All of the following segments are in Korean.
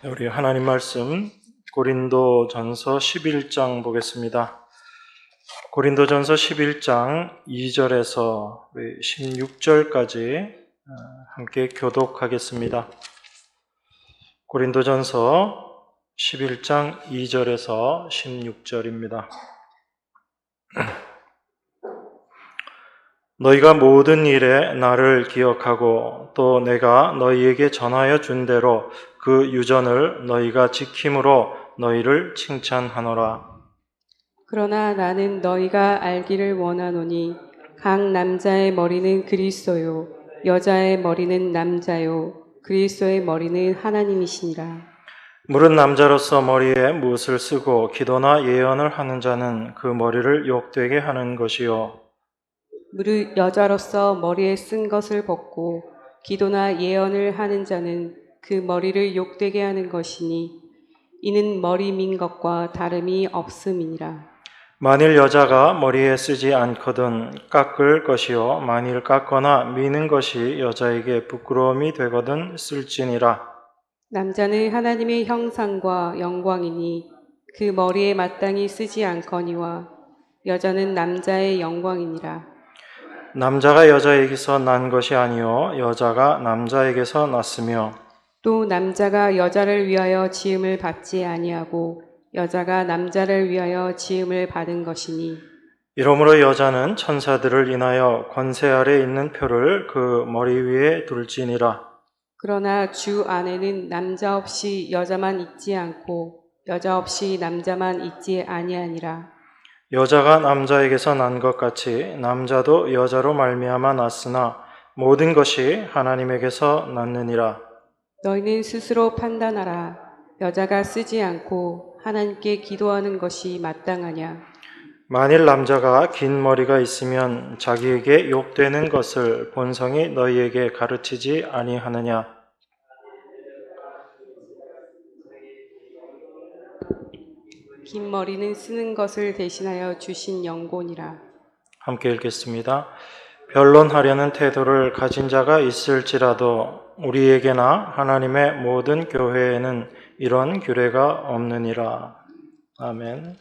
우리 하나님 말씀 고린도전서 11장 보겠습니다. 고린도전서 11장 2절에서 16절까지 함께 교독하겠습니다. 고린도전서 11장 2절에서 16절입니다. 너희가 모든 일에 나를 기억하고 또 내가 너희에게 전하여 준 대로 그 유전을 너희가 지킴으로 너희를 칭찬하노라. 그러나 나는 너희가 알기를 원하노니 각 남자의 머리는 그리스도요 여자의 머리는 남자요 그리스도의 머리는 하나님이시니라. 물은 남자로서 머리에 무엇을 쓰고 기도나 예언을 하는 자는 그 머리를 욕되게 하는 것이요 무릇 여자로서 머리에 쓴 것을 벗고 기도나 예언을 하는 자는 그 머리를 욕되게 하는 것이니 이는 머리 민 것과 다름이 없음이니라. 만일 여자가 머리에 쓰지 않거든 깎을 것이요 만일 깎거나 미는 것이 여자에게 부끄러움이 되거든 쓸지니라. 남자는 하나님의 형상과 영광이니 그 머리에 마땅히 쓰지 않거니와 여자는 남자의 영광이니라. 남자가 여자에게서 난 것이 아니요 여자가 남자에게서 났으며 또 남자가 여자를 위하여 지음을 받지 아니하고 여자가 남자를 위하여 지음을 받은 것이니 이러므로 여자는 천사들을 인하여 권세 아래 있는 표를 그 머리 위에 둘지니라. 그러나 주 안에는 남자 없이 여자만 있지 않고 여자 없이 남자만 있지 아니하니라. 여자가 남자에게서 난 것 같이 남자도 여자로 말미암아 났으나 모든 것이 하나님에게서 났느니라. 너희는 스스로 판단하라. 여자가 쓰지 않고 하나님께 기도하는 것이 마땅하냐. 만일 남자가 긴 머리가 있으면 자기에게 욕되는 것을 본성이 너희에게 가르치지 아니하느냐. 긴 머리는 쓰는 것을 대신하여 주신 영곤이라. 함께 읽겠습니다. 변론하려는 태도를 가진 자가 있을지라도 우리에게나 하나님의 모든 교회에는 이런 규례가 없느니라. 아멘.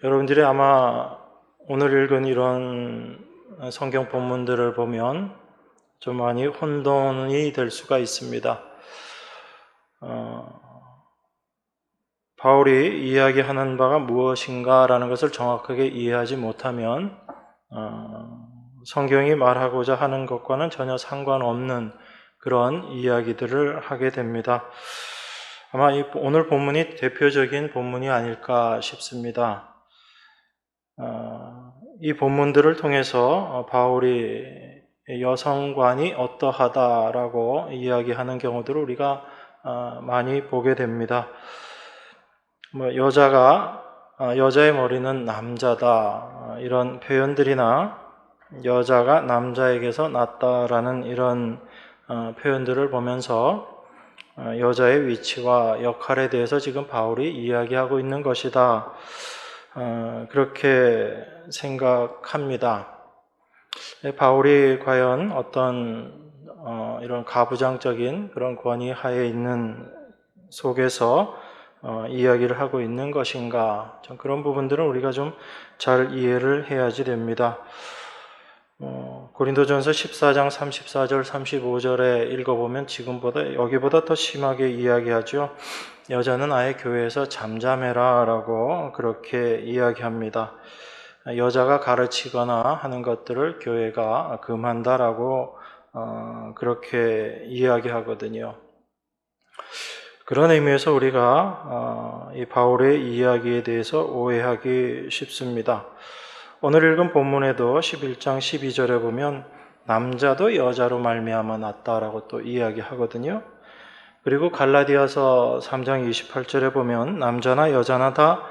여러분들이 아마 오늘 읽은 이런 성경 본문들을 보면 좀 많이 혼돈이 될 수가 있습니다. 바울이 이야기하는 바가 무엇인가라는 것을 정확하게 이해하지 못하면 성경이 말하고자 하는 것과는 전혀 상관없는 그런 이야기들을 하게 됩니다. 아마 오늘 본문이 대표적인 본문이 아닐까 싶습니다. 이 본문들을 통해서 바울이 여성관이 어떠하다라고 이야기하는 경우들을 우리가 많이 보게 됩니다. 여자의 머리는 남자다 이런 표현들이나 여자가 남자에게서 났다라는 이런 표현들을 보면서 여자의 위치와 역할에 대해서 지금 바울이 이야기하고 있는 것이다 그렇게 생각합니다. 바울이 과연 어떤 이런 가부장적인 그런 권위 하에 있는 속에서 이야기를 하고 있는 것인가? 좀 그런 부분들은 우리가 좀 잘 이해를 해야지 됩니다. 고린도전서 14장 34절 35절에 읽어보면 여기보다 더 심하게 이야기하죠. 여자는 아예 교회에서 잠잠해라 라고 그렇게 이야기합니다. 여자가 가르치거나 하는 것들을 교회가 금한다라고 그렇게 이야기하거든요. 그런 의미에서 우리가 이 바울의 이야기에 대해서 오해하기 쉽습니다. 오늘 읽은 본문에도 11장 12절에 보면 남자도 여자로 말미암아 났다라고 또 이야기하거든요. 그리고 갈라디아서 3장 28절에 보면 남자나 여자나 다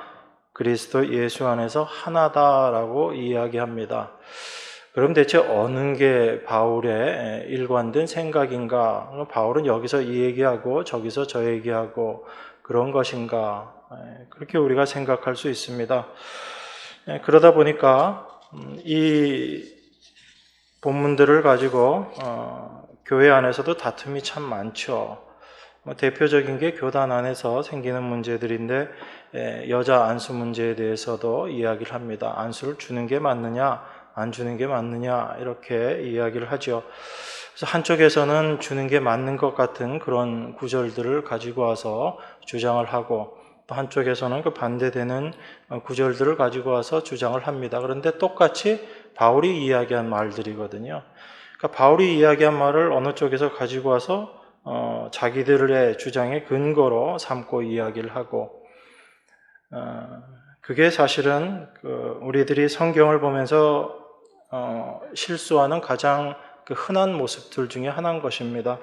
그리스도 예수 안에서 하나다라고 이야기합니다. 그럼 대체 어느 게 바울의 일관된 생각인가? 바울은 여기서 이 얘기하고 저기서 저 얘기하고 그런 것인가? 그렇게 우리가 생각할 수 있습니다. 그러다 보니까 이 본문들을 가지고 교회 안에서도 다툼이 참 많죠. 대표적인 게 교단 안에서 생기는 문제들인데 여자 안수 문제에 대해서도 이야기를 합니다. 안수를 주는 게 맞느냐, 안 주는 게 맞느냐 이렇게 이야기를 하죠. 그래서 한쪽에서는 주는 게 맞는 것 같은 그런 구절들을 가지고 와서 주장을 하고 또 한쪽에서는 그 반대되는 구절들을 가지고 와서 주장을 합니다. 그런데 똑같이 바울이 이야기한 말들이거든요. 그러니까 바울이 이야기한 말을 어느 쪽에서 가지고 와서 자기들의 주장의 근거로 삼고 이야기를 하고 그게 사실은 우리들이 성경을 보면서 실수하는 가장 흔한 모습들 중에 하나인 것입니다.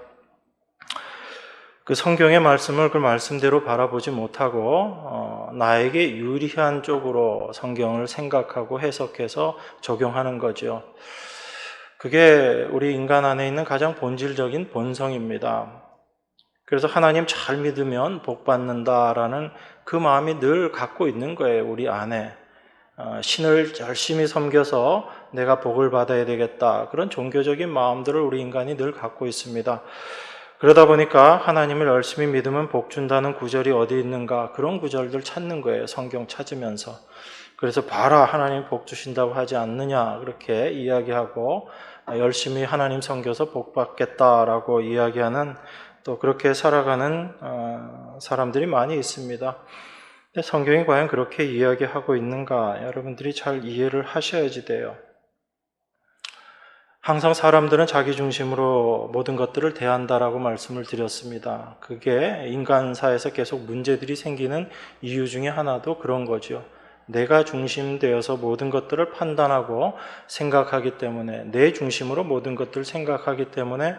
그 성경의 말씀을 그 말씀대로 바라보지 못하고 나에게 유리한 쪽으로 성경을 생각하고 해석해서 적용하는 거죠. 그게 우리 인간 안에 있는 가장 본질적인 본성입니다. 그래서 하나님 잘 믿으면 복 받는다라는 그 마음이 늘 갖고 있는 거예요, 우리 안에. 신을 열심히 섬겨서 내가 복을 받아야 되겠다. 그런 종교적인 마음들을 우리 인간이 늘 갖고 있습니다. 그러다 보니까 하나님을 열심히 믿으면 복 준다는 구절이 어디 있는가, 그런 구절들 찾는 거예요, 성경 찾으면서. 그래서 봐라, 하나님 복 주신다고 하지 않느냐, 그렇게 이야기하고 열심히 하나님 섬겨서 복 받겠다라고 이야기하는, 또 그렇게 살아가는 사람들이 많이 있습니다. 근데 성경이 과연 그렇게 이야기하고 있는가, 여러분들이 잘 이해를 하셔야지 돼요. 항상 사람들은 자기 중심으로 모든 것들을 대한다라고 말씀을 드렸습니다. 그게 인간사에서 계속 문제들이 생기는 이유 중에 하나도 그런 거죠. 내가 중심되어서 모든 것들을 판단하고 생각하기 때문에, 내 중심으로 모든 것들을 생각하기 때문에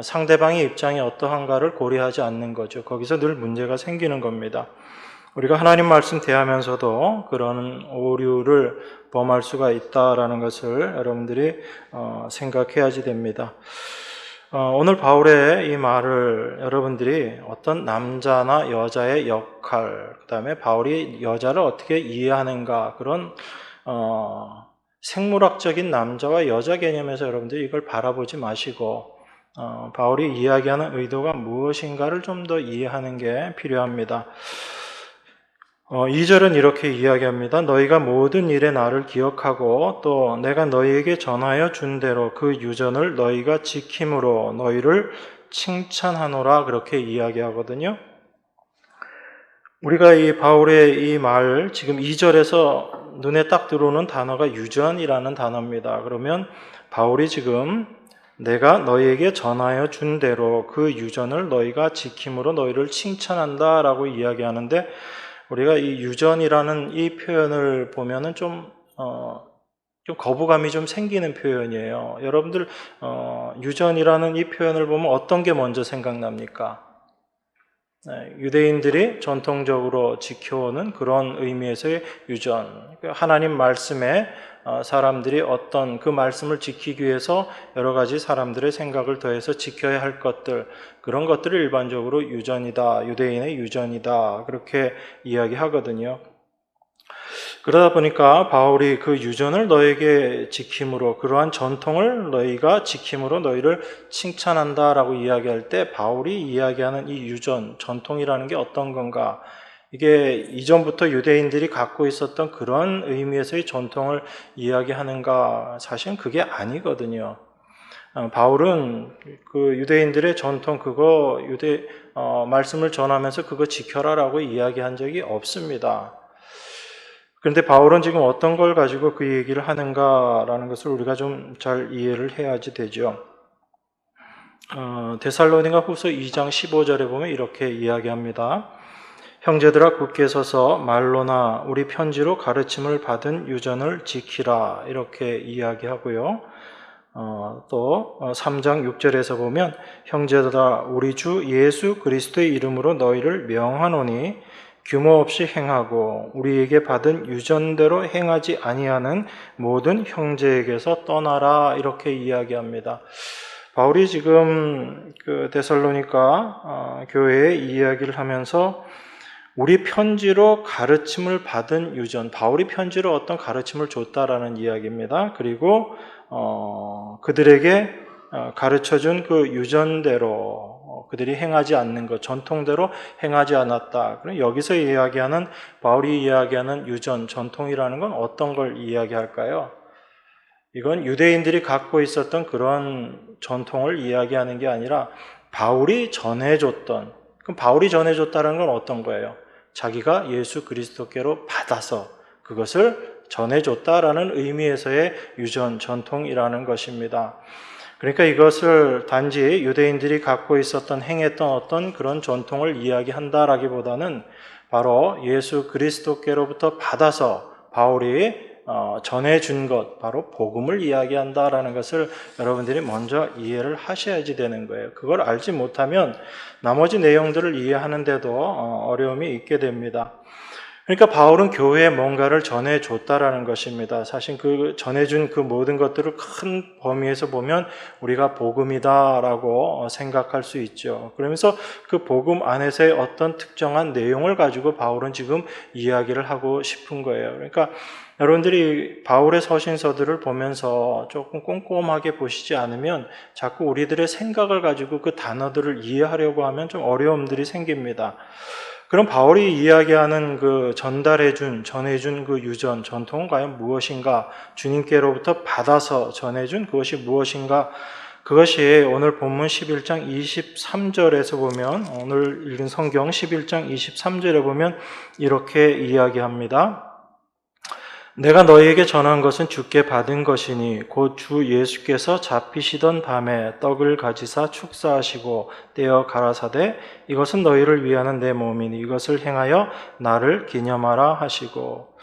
상대방의 입장이 어떠한가를 고려하지 않는 거죠. 거기서 늘 문제가 생기는 겁니다. 우리가 하나님 말씀 대하면서도 그런 오류를 범할 수가 있다라는 것을 여러분들이 생각해야지 됩니다. 오늘 바울의 이 말을 여러분들이 어떤 남자나 여자의 역할, 그 다음에 바울이 여자를 어떻게 이해하는가, 그런 생물학적인 남자와 여자 개념에서 여러분들이 이걸 바라보지 마시고 바울이 이야기하는 의도가 무엇인가를 좀 더 이해하는 게 필요합니다. 2절은 이렇게 이야기합니다. 너희가 모든 일에 나를 기억하고 또 내가 너희에게 전하여 준 대로 그 유전을 너희가 지킴으로 너희를 칭찬하노라, 그렇게 이야기하거든요. 우리가 이 바울의 이 말, 지금 2절에서 눈에 딱 들어오는 단어가 유전이라는 단어입니다. 그러면 바울이 지금 내가 너희에게 전하여 준 대로 그 유전을 너희가 지킴으로 너희를 칭찬한다 라고 이야기하는데, 우리가 이 유전이라는 이 표현을 보면은 좀 거부감이 좀 생기는 표현이에요. 여러분들 유전이라는 이 표현을 보면 어떤 게 먼저 생각납니까? 유대인들이 전통적으로 지켜오는 그런 의미에서의 유전, 하나님 말씀에 사람들이 어떤 그 말씀을 지키기 위해서 여러 가지 사람들의 생각을 더해서 지켜야 할 것들, 그런 것들을 일반적으로 유전이다, 유대인의 유전이다, 그렇게 이야기하거든요. 그러다 보니까 바울이 그 유전을 너에게 지킴으로, 그러한 전통을 너희가 지킴으로 너희를 칭찬한다라고 이야기할 때, 바울이 이야기하는 이 유전, 전통이라는 게 어떤 건가? 이게 이전부터 유대인들이 갖고 있었던 그런 의미에서의 전통을 이야기하는가? 사실은 그게 아니거든요. 바울은 그 유대인들의 전통, 그거 말씀을 전하면서 그거 지켜라라고 이야기한 적이 없습니다. 그런데 바울은 지금 어떤 걸 가지고 그 얘기를 하는가라는 것을 우리가 좀 잘 이해를 해야지 되죠. 데살로니가 후서 2장 15절에 보면 이렇게 이야기합니다. 형제들아 굳게 서서 말로나 우리 편지로 가르침을 받은 유전을 지키라, 이렇게 이야기하고요. 또 3장 6절에서 보면 형제들아 우리 주 예수 그리스도의 이름으로 너희를 명하노니 규모 없이 행하고 우리에게 받은 유전대로 행하지 아니하는 모든 형제에게서 떠나라, 이렇게 이야기합니다. 바울이 지금 그 데살로니가 교회에 이야기를 하면서 우리 편지로 가르침을 받은 유전, 바울이 편지로 어떤 가르침을 줬다라는 이야기입니다. 그리고 그들에게 가르쳐준 그 유전대로 그들이 행하지 않는 것, 전통대로 행하지 않았다. 그럼 여기서 이야기하는, 바울이 이야기하는 유전, 전통이라는 건 어떤 걸 이야기할까요? 이건 유대인들이 갖고 있었던 그런 전통을 이야기하는 게 아니라 바울이 전해줬던, 그럼 바울이 전해줬다는 건 어떤 거예요? 자기가 예수 그리스도께로 받아서 그것을 전해줬다라는 의미에서의 유전, 전통이라는 것입니다. 그러니까 이것을 단지 유대인들이 갖고 있었던, 행했던 어떤 그런 전통을 이야기한다라기보다는 바로 예수 그리스도께로부터 받아서 바울이 전해준 것, 바로 복음을 이야기한다라는 것을 여러분들이 먼저 이해를 하셔야지 되는 거예요. 그걸 알지 못하면 나머지 내용들을 이해하는데도 어려움이 있게 됩니다. 그러니까 바울은 교회에 뭔가를 전해줬다라는 것입니다. 사실 그 전해준 그 모든 것들을 큰 범위에서 보면 우리가 복음이다라고 생각할 수 있죠. 그러면서 그 복음 안에서의 어떤 특정한 내용을 가지고 바울은 지금 이야기를 하고 싶은 거예요. 그러니까 여러분들이 바울의 서신서들을 보면서 조금 꼼꼼하게 보시지 않으면 자꾸 우리들의 생각을 가지고 그 단어들을 이해하려고 하면 좀 어려움들이 생깁니다. 그럼 바울이 이야기하는 그 전해준 그 유전, 전통은 과연 무엇인가? 주님께로부터 받아서 전해준 그것이 무엇인가? 그것이 오늘 본문 11장 23절에서 보면, 오늘 읽은 성경 11장 23절에 보면 이렇게 이야기합니다. 내가 너희에게 전한 것은 주께 받은 것이니 곧 주 예수께서 잡히시던 밤에 떡을 가지사 축사하시고 떼어 가라사대 이것은 너희를 위하는 내 몸이니 이것을 행하여 나를 기념하라 하시고,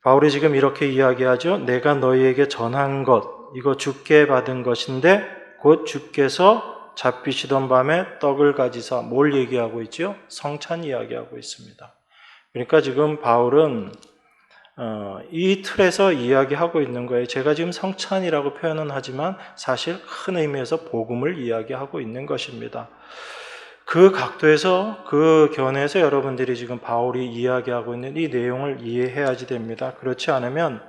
바울이 지금 이렇게 이야기하죠. 내가 너희에게 전한 것, 이거 주께 받은 것인데 곧 주께서 잡히시던 밤에 떡을 가지사, 뭘 얘기하고 있죠? 성찬 이야기하고 있습니다. 그러니까 지금 바울은 이 틀에서 이야기하고 있는 거예요. 제가 지금 성찬이라고 표현은 하지만 사실 큰 의미에서 복음을 이야기하고 있는 것입니다. 그 각도에서, 그 견해에서 여러분들이 지금 바울이 이야기하고 있는 이 내용을 이해해야지 됩니다. 그렇지 않으면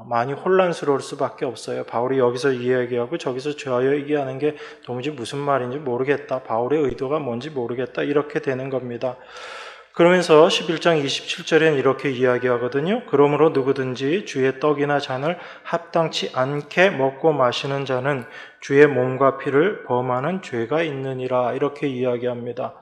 많이 혼란스러울 수밖에 없어요. 바울이 여기서 이야기하고 저기서 저 얘기하는 게 도무지 무슨 말인지 모르겠다, 바울의 의도가 뭔지 모르겠다, 이렇게 되는 겁니다. 그러면서 11장 27절엔 이렇게 이야기하거든요. 그러므로 누구든지 주의 떡이나 잔을 합당치 않게 먹고 마시는 자는 주의 몸과 피를 범하는 죄가 있느니라, 이렇게 이야기합니다.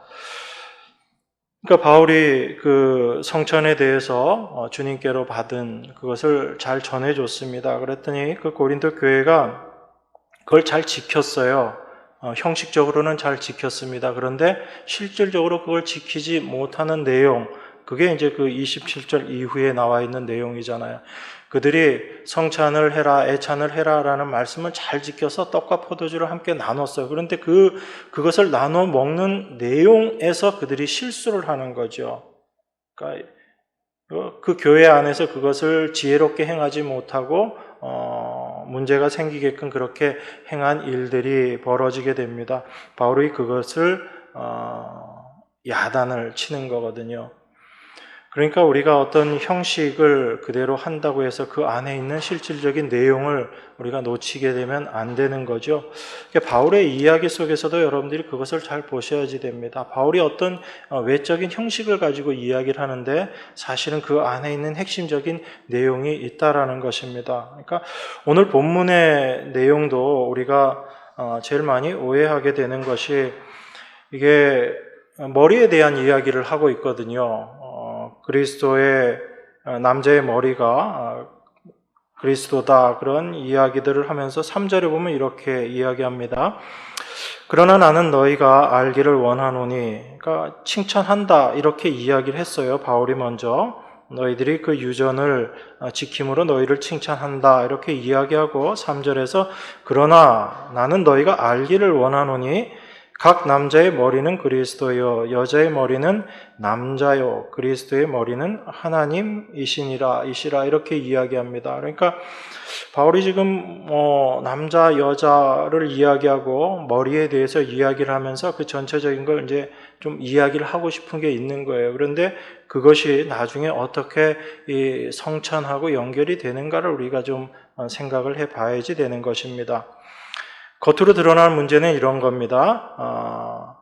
그러니까 바울이 그 성찬에 대해서 주님께로 받은 그것을 잘 전해줬습니다. 그랬더니 그 고린도 교회가 그걸 잘 지켰어요. 형식적으로는 잘 지켰습니다. 그런데 실질적으로 그걸 지키지 못하는 내용, 그게 이제 그 27절 이후에 나와 있는 내용이잖아요. 그들이 성찬을 해라, 애찬을 해라라는 말씀을 잘 지켜서 떡과 포도주를 함께 나눴어요. 그런데 그것을 나눠 먹는 내용에서 그들이 실수를 하는 거죠. 그러니까 그 교회 안에서 그것을 지혜롭게 행하지 못하고 문제가 생기게끔 그렇게 행한 일들이 벌어지게 됩니다. 바울이 그것을 야단을 치는 거거든요. 그러니까 우리가 어떤 형식을 그대로 한다고 해서 그 안에 있는 실질적인 내용을 우리가 놓치게 되면 안 되는 거죠. 바울의 이야기 속에서도 여러분들이 그것을 잘 보셔야지 됩니다. 바울이 어떤 외적인 형식을 가지고 이야기를 하는데 사실은 그 안에 있는 핵심적인 내용이 있다라는 것입니다. 그러니까 오늘 본문의 내용도 우리가 제일 많이 오해하게 되는 것이, 이게 머리에 대한 이야기를 하고 있거든요. 그리스도의, 남자의 머리가 그리스도다, 그런 이야기들을 하면서 3절에 보면 이렇게 이야기합니다. 그러나 나는 너희가 알기를 원하노니, 그러니까 칭찬한다, 이렇게 이야기를 했어요. 바울이 먼저 너희들이 그 유전을 지킴으로 너희를 칭찬한다, 이렇게 이야기하고 3절에서 그러나 나는 너희가 알기를 원하노니 각 남자의 머리는 그리스도요 여자의 머리는 남자요 그리스도의 머리는 하나님이시니라, 이렇게 이야기합니다. 그러니까 바울이 지금 남자 여자를 이야기하고 머리에 대해서 이야기를 하면서 그 전체적인 걸 이제 좀 이야기를 하고 싶은 게 있는 거예요. 그런데 그것이 나중에 어떻게 이 성찬하고 연결이 되는가를 우리가 좀 생각을 해봐야지 되는 것입니다. 겉으로 드러날 문제는 이런 겁니다.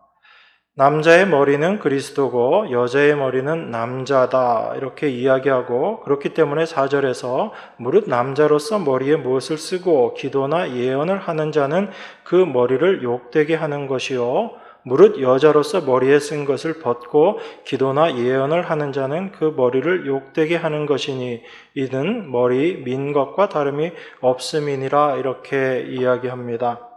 남자의 머리는 그리스도고 여자의 머리는 남자다 이렇게 이야기하고, 그렇기 때문에 4절에서 무릇 남자로서 머리에 무엇을 쓰고 기도나 예언을 하는 자는 그 머리를 욕되게 하는 것이요 무릇 여자로서 머리에 쓴 것을 벗고 기도나 예언을 하는 자는 그 머리를 욕되게 하는 것이니 이는 머리 민 것과 다름이 없음이니라 이렇게 이야기합니다.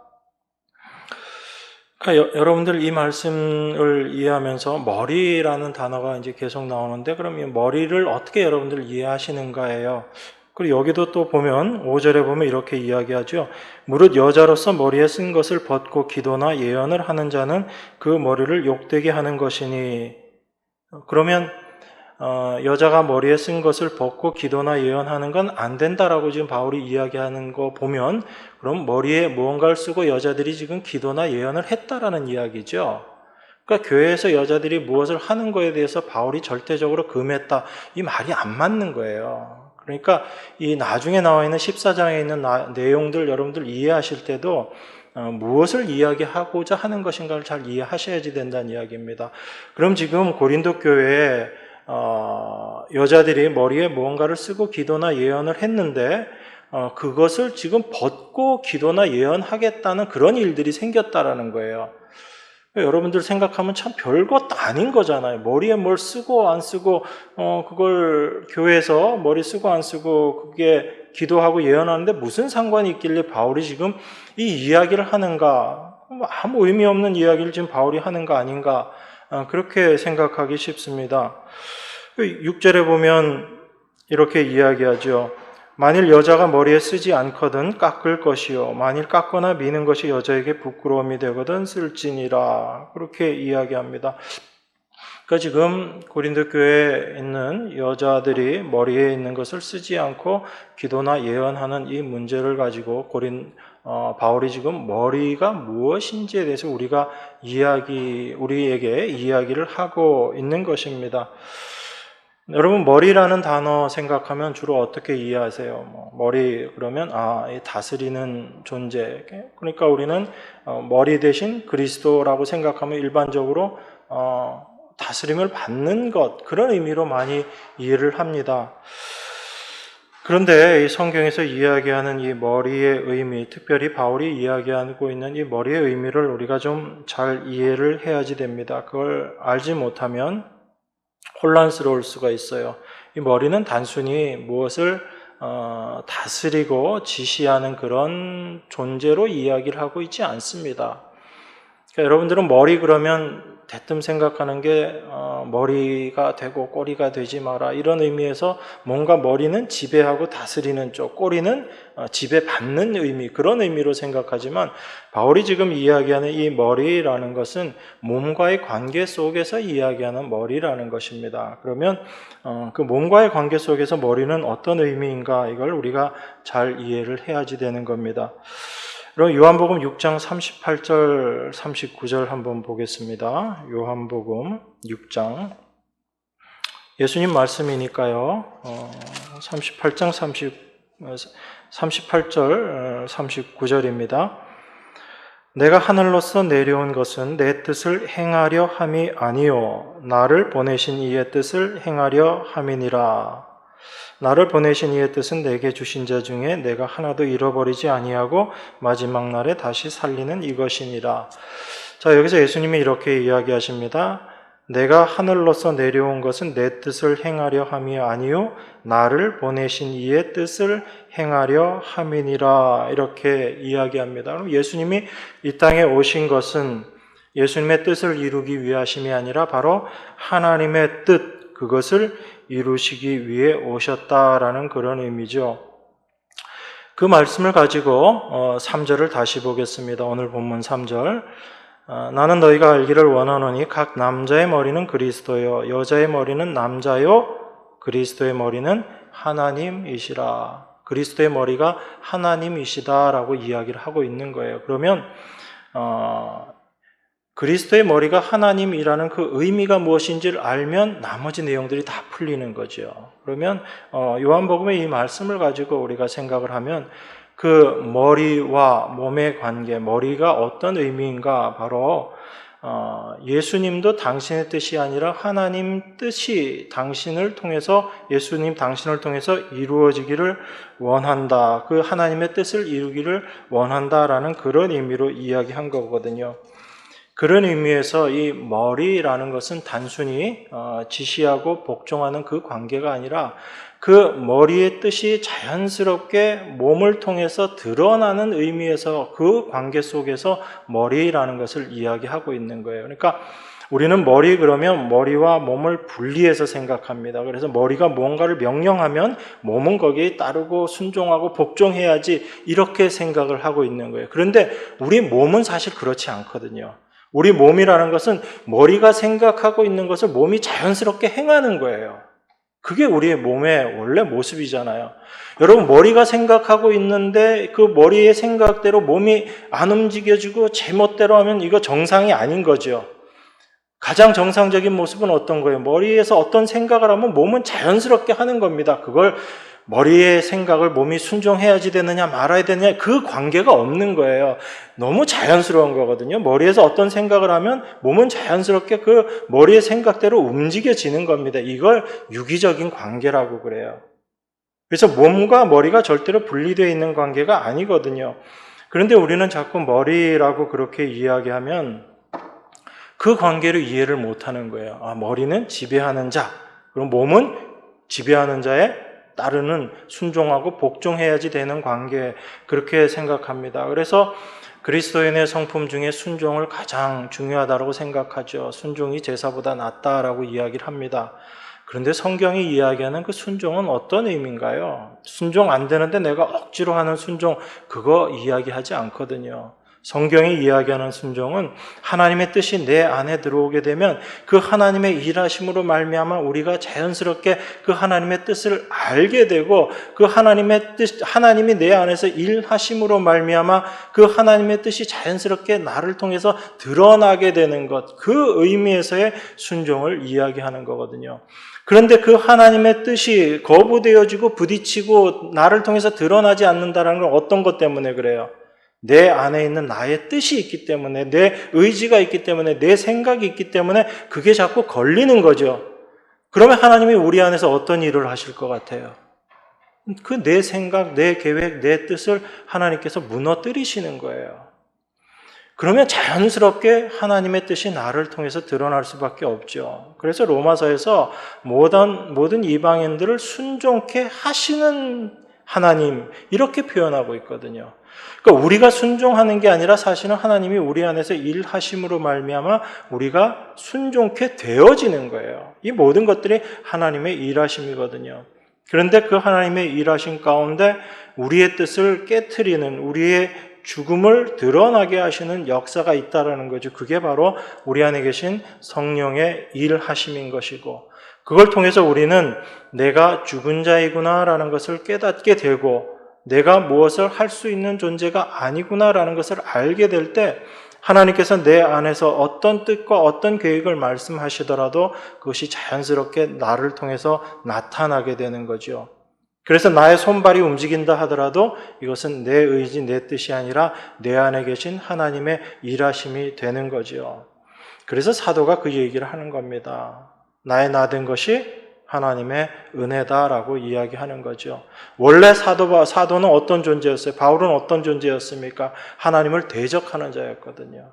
그러니까 여러분들 이 말씀을 이해하면서 머리라는 단어가 이제 계속 나오는데, 그럼 이 머리를 어떻게 여러분들 이해하시는가예요. 그리고 여기도 또 보면 5절에 보면 이렇게 이야기하죠. 무릇 여자로서 머리에 쓴 것을 벗고 기도나 예언을 하는 자는 그 머리를 욕되게 하는 것이니, 그러면 여자가 머리에 쓴 것을 벗고 기도나 예언하는 건 안 된다라고 지금 바울이 이야기하는 거 보면, 그럼 머리에 무언가를 쓰고 여자들이 지금 기도나 예언을 했다라는 이야기죠. 그러니까 교회에서 여자들이 무엇을 하는 거에 대해서 바울이 절대적으로 금했다, 이 말이 안 맞는 거예요. 그러니까 이 나중에 나와 있는 14장에 있는 내용들 여러분들 이해하실 때도 무엇을 이야기하고자 하는 것인가를 잘 이해하셔야지 된다는 이야기입니다. 그럼 지금 고린도 교회에 여자들이 머리에 무언가를 쓰고 기도나 예언을 했는데 그것을 지금 벗고 기도나 예언하겠다는 그런 일들이 생겼다라는 거예요. 여러분들 생각하면 참 별것 아닌 거잖아요. 머리에 뭘 쓰고 안 쓰고 그걸 교회에서 머리 쓰고 안 쓰고 그게 기도하고 예언하는데 무슨 상관이 있길래 바울이 지금 이 이야기를 하는가? 아무 의미 없는 이야기를 지금 바울이 하는 거 아닌가? 그렇게 생각하기 쉽습니다. 6절에 보면 이렇게 이야기하죠. 만일 여자가 머리에 쓰지 않거든 깎을 것이요 만일 깎거나 미는 것이 여자에게 부끄러움이 되거든 쓸지니라, 그렇게 이야기합니다. 그러니까 지금 고린도 교회에 있는 여자들이 머리에 있는 것을 쓰지 않고 기도나 예언하는 이 문제를 가지고 바울이 지금 머리가 무엇인지에 대해서 우리에게 이야기를 하고 있는 것입니다. 여러분, 머리라는 단어 생각하면 주로 어떻게 이해하세요? 머리 그러면 다스리는 존재. 그러니까 우리는 머리 대신 그리스도라고 생각하면 일반적으로 다스림을 받는 것, 그런 의미로 많이 이해를 합니다. 그런데 이 성경에서 이야기하는 이 머리의 의미, 특별히 바울이 이야기하고 있는 이 머리의 의미를 우리가 좀 잘 이해를 해야지 됩니다. 그걸 알지 못하면 혼란스러울 수가 있어요. 이 머리는 단순히 무엇을 다스리고 지시하는 그런 존재로 이야기를 하고 있지 않습니다. 그러니까 여러분들은 머리 그러면 대뜸 생각하는 게 머리가 되고 꼬리가 되지 마라, 이런 의미에서 뭔가 머리는 지배하고 다스리는 쪽, 꼬리는 지배받는 의미, 그런 의미로 생각하지만 바울이 지금 이야기하는 이 머리라는 것은 몸과의 관계 속에서 이야기하는 머리라는 것입니다. 그러면 그 몸과의 관계 속에서 머리는 어떤 의미인가, 이걸 우리가 잘 이해를 해야지 되는 겁니다. 그럼 요한복음 6장 38절 39절 한번 보겠습니다. 요한복음 6장, 예수님 말씀이니까요. 38장 38절 39절입니다. 내가 하늘로서 내려온 것은 내 뜻을 행하려 함이 아니요 나를 보내신 이의 뜻을 행하려 함이니라. 나를 보내신 이의 뜻은 내게 주신 자 중에 내가 하나도 잃어버리지 아니하고 마지막 날에 다시 살리는 이것이니라. 자, 여기서 예수님이 이렇게 이야기하십니다. 내가 하늘로서 내려온 것은 내 뜻을 행하려 함이 아니요 나를 보내신 이의 뜻을 행하려 함이니라, 이렇게 이야기합니다. 그럼 예수님이 이 땅에 오신 것은 예수님의 뜻을 이루기 위하심이 아니라 바로 하나님의 뜻, 그것을 이루시기 위해 오셨다라는 그런 의미죠. 그 말씀을 가지고 3절을 다시 보겠습니다. 오늘 본문 3절. 나는 너희가 알기를 원하노니 각 남자의 머리는 그리스도요 여자의 머리는 남자요 그리스도의 머리는 하나님이시라. 그리스도의 머리가 하나님이시다라고 이야기를 하고 있는 거예요. 그러면 그리스도의 머리가 하나님이라는 그 의미가 무엇인지를 알면 나머지 내용들이 다 풀리는 거죠. 그러면 요한복음의 이 말씀을 가지고 우리가 생각을 하면 그 머리와 몸의 관계, 머리가 어떤 의미인가, 바로 예수님도 당신의 뜻이 아니라 하나님 뜻이 당신을 통해서, 예수님 당신을 통해서 이루어지기를 원한다. 그 하나님의 뜻을 이루기를 원한다라는 그런 의미로 이야기한 거거든요. 그런 의미에서 이 머리라는 것은 단순히 지시하고 복종하는 그 관계가 아니라 그 머리의 뜻이 자연스럽게 몸을 통해서 드러나는 의미에서 그 관계 속에서 머리라는 것을 이야기하고 있는 거예요. 그러니까 우리는 머리 그러면 머리와 몸을 분리해서 생각합니다. 그래서 머리가 뭔가를 명령하면 몸은 거기에 따르고 순종하고 복종해야지, 이렇게 생각을 하고 있는 거예요. 그런데 우리 몸은 사실 그렇지 않거든요. 우리 몸이라는 것은 머리가 생각하고 있는 것을 몸이 자연스럽게 행하는 거예요. 그게 우리의 몸의 원래 모습이잖아요. 여러분, 머리가 생각하고 있는데 그 머리의 생각대로 몸이 안 움직여지고 제멋대로 하면 이거 정상이 아닌 거죠. 가장 정상적인 모습은 어떤 거예요? 머리에서 어떤 생각을 하면 몸은 자연스럽게 하는 겁니다. 그걸 머리의 생각을 몸이 순종해야지 되느냐 말아야 되느냐, 그 관계가 없는 거예요. 너무 자연스러운 거거든요. 머리에서 어떤 생각을 하면 몸은 자연스럽게 그 머리의 생각대로 움직여지는 겁니다. 이걸 유기적인 관계라고 그래요. 그래서 몸과 머리가 절대로 분리되어 있는 관계가 아니거든요. 그런데 우리는 자꾸 머리라고 그렇게 이야기하면 그 관계를 이해를 못하는 거예요. 머리는 지배하는 자, 그럼 몸은 지배하는 자에 따르는, 순종하고 복종해야지 되는 관계, 그렇게 생각합니다. 그래서 그리스도인의 성품 중에 순종을 가장 중요하다고 생각하죠. 순종이 제사보다 낫다라고 이야기를 합니다. 그런데 성경이 이야기하는 그 순종은 어떤 의미인가요? 순종 안 되는데 내가 억지로 하는 순종, 그거 이야기하지 않거든요. 성경이 이야기하는 순종은 하나님의 뜻이 내 안에 들어오게 되면 그 하나님의 일하심으로 말미암아 우리가 자연스럽게 그 하나님의 뜻을 알게 되고, 그 하나님의 뜻, 하나님이 내 안에서 일하심으로 말미암아 그 하나님의 뜻이 자연스럽게 나를 통해서 드러나게 되는 것, 그 의미에서의 순종을 이야기하는 거거든요. 그런데 그 하나님의 뜻이 거부되어지고 부딪히고 나를 통해서 드러나지 않는다는 건 어떤 것 때문에 그래요? 내 안에 있는 나의 뜻이 있기 때문에, 내 의지가 있기 때문에, 내 생각이 있기 때문에 그게 자꾸 걸리는 거죠. 그러면 하나님이 우리 안에서 어떤 일을 하실 것 같아요? 그 내 생각, 내 계획, 내 뜻을 하나님께서 무너뜨리시는 거예요. 그러면 자연스럽게 하나님의 뜻이 나를 통해서 드러날 수밖에 없죠. 그래서 로마서에서 모든 이방인들을 순종케 하시는 하나님, 이렇게 표현하고 있거든요. 그러니까 우리가 순종하는 게 아니라 사실은 하나님이 우리 안에서 일하심으로 말미암아 우리가 순종케 되어지는 거예요. 이 모든 것들이 하나님의 일하심이거든요. 그런데 그 하나님의 일하심 가운데 우리의 뜻을 깨트리는, 우리의 죽음을 드러나게 하시는 역사가 있다라는 거죠. 그게 바로 우리 안에 계신 성령의 일하심인 것이고, 그걸 통해서 우리는 내가 죽은 자이구나라는 것을 깨닫게 되고, 내가 무엇을 할 수 있는 존재가 아니구나라는 것을 알게 될 때 하나님께서 내 안에서 어떤 뜻과 어떤 계획을 말씀하시더라도 그것이 자연스럽게 나를 통해서 나타나게 되는 거죠. 그래서 나의 손발이 움직인다 하더라도 이것은 내 의지, 내 뜻이 아니라 내 안에 계신 하나님의 일하심이 되는 거죠. 그래서 사도가 그 얘기를 하는 겁니다. 나의 나된 것이 하나님의 은혜다라고 이야기하는 거죠. 원래 사도는 어떤 존재였어요? 바울은 어떤 존재였습니까? 하나님을 대적하는 자였거든요.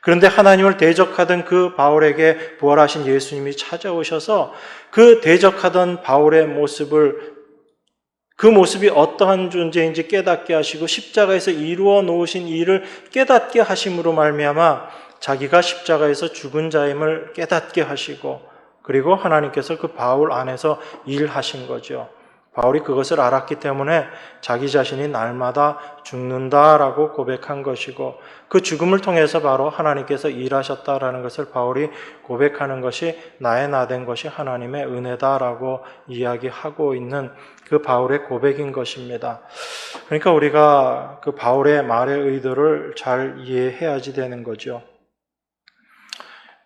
그런데 하나님을 대적하던 그 바울에게 부활하신 예수님이 찾아오셔서 그 대적하던 바울의 그 모습이 어떠한 존재인지 깨닫게 하시고 십자가에서 이루어 놓으신 일을 깨닫게 하심으로 말미암아 자기가 십자가에서 죽은 자임을 깨닫게 하시고, 그리고 하나님께서 그 바울 안에서 일하신 거죠. 바울이 그것을 알았기 때문에 자기 자신이 날마다 죽는다라고 고백한 것이고, 그 죽음을 통해서 바로 하나님께서 일하셨다라는 것을 바울이 고백하는 것이 나의 나된 것이 하나님의 은혜다라고 이야기하고 있는 그 바울의 고백인 것입니다. 그러니까 우리가 그 바울의 말의 의도를 잘 이해해야지 되는 거죠.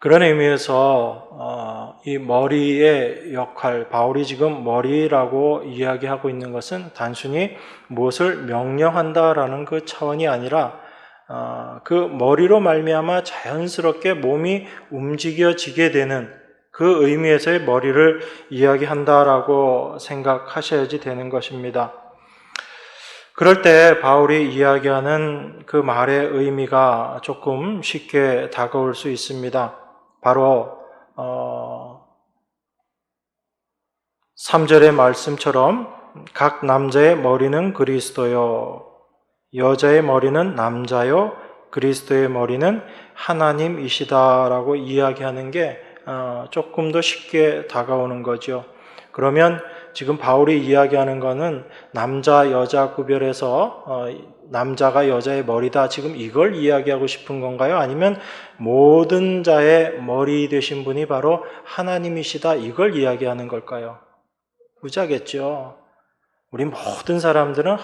그런 의미에서 이 머리의 역할, 바울이 지금 머리라고 이야기하고 있는 것은 단순히 무엇을 명령한다라는 그 차원이 아니라 그 머리로 말미암아 자연스럽게 몸이 움직여지게 되는 그 의미에서의 머리를 이야기한다라고 생각하셔야지 되는 것입니다. 그럴 때 바울이 이야기하는 그 말의 의미가 조금 쉽게 다가올 수 있습니다. 바로 3절의 말씀처럼 각 남자의 머리는 그리스도요, 여자의 머리는 남자요, 그리스도의 머리는 하나님이시다라고 이야기하는 게 조금 더 쉽게 다가오는 거죠. 그러면 지금 바울이 이야기하는 것은 남자, 여자 구별해서 남자가 여자의 머리다, 지금 이걸 이야기하고 싶은 건가요? 아니면 모든 자의 머리 되신 분이 바로 하나님이시다, 이걸 이야기하는 걸까요? 후자겠죠. 우리 모든 사람들은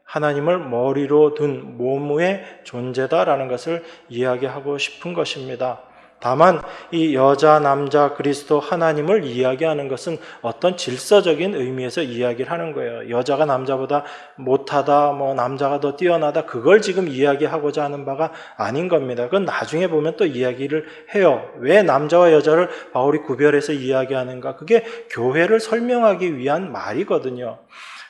하나님을 머리로 둔 몸의 존재다라는 것을 이야기하고 싶은 것입니다. 다만 이 여자, 남자, 그리스도, 하나님을 이야기하는 것은 어떤 질서적인 의미에서 이야기를 하는 거예요. 여자가 남자보다 못하다, 남자가 더 뛰어나다, 그걸 지금 이야기하고자 하는 바가 아닌 겁니다. 그건 나중에 보면 또 이야기를 해요. 왜 남자와 여자를 바울이 구별해서 이야기하는가? 그게 교회를 설명하기 위한 말이거든요.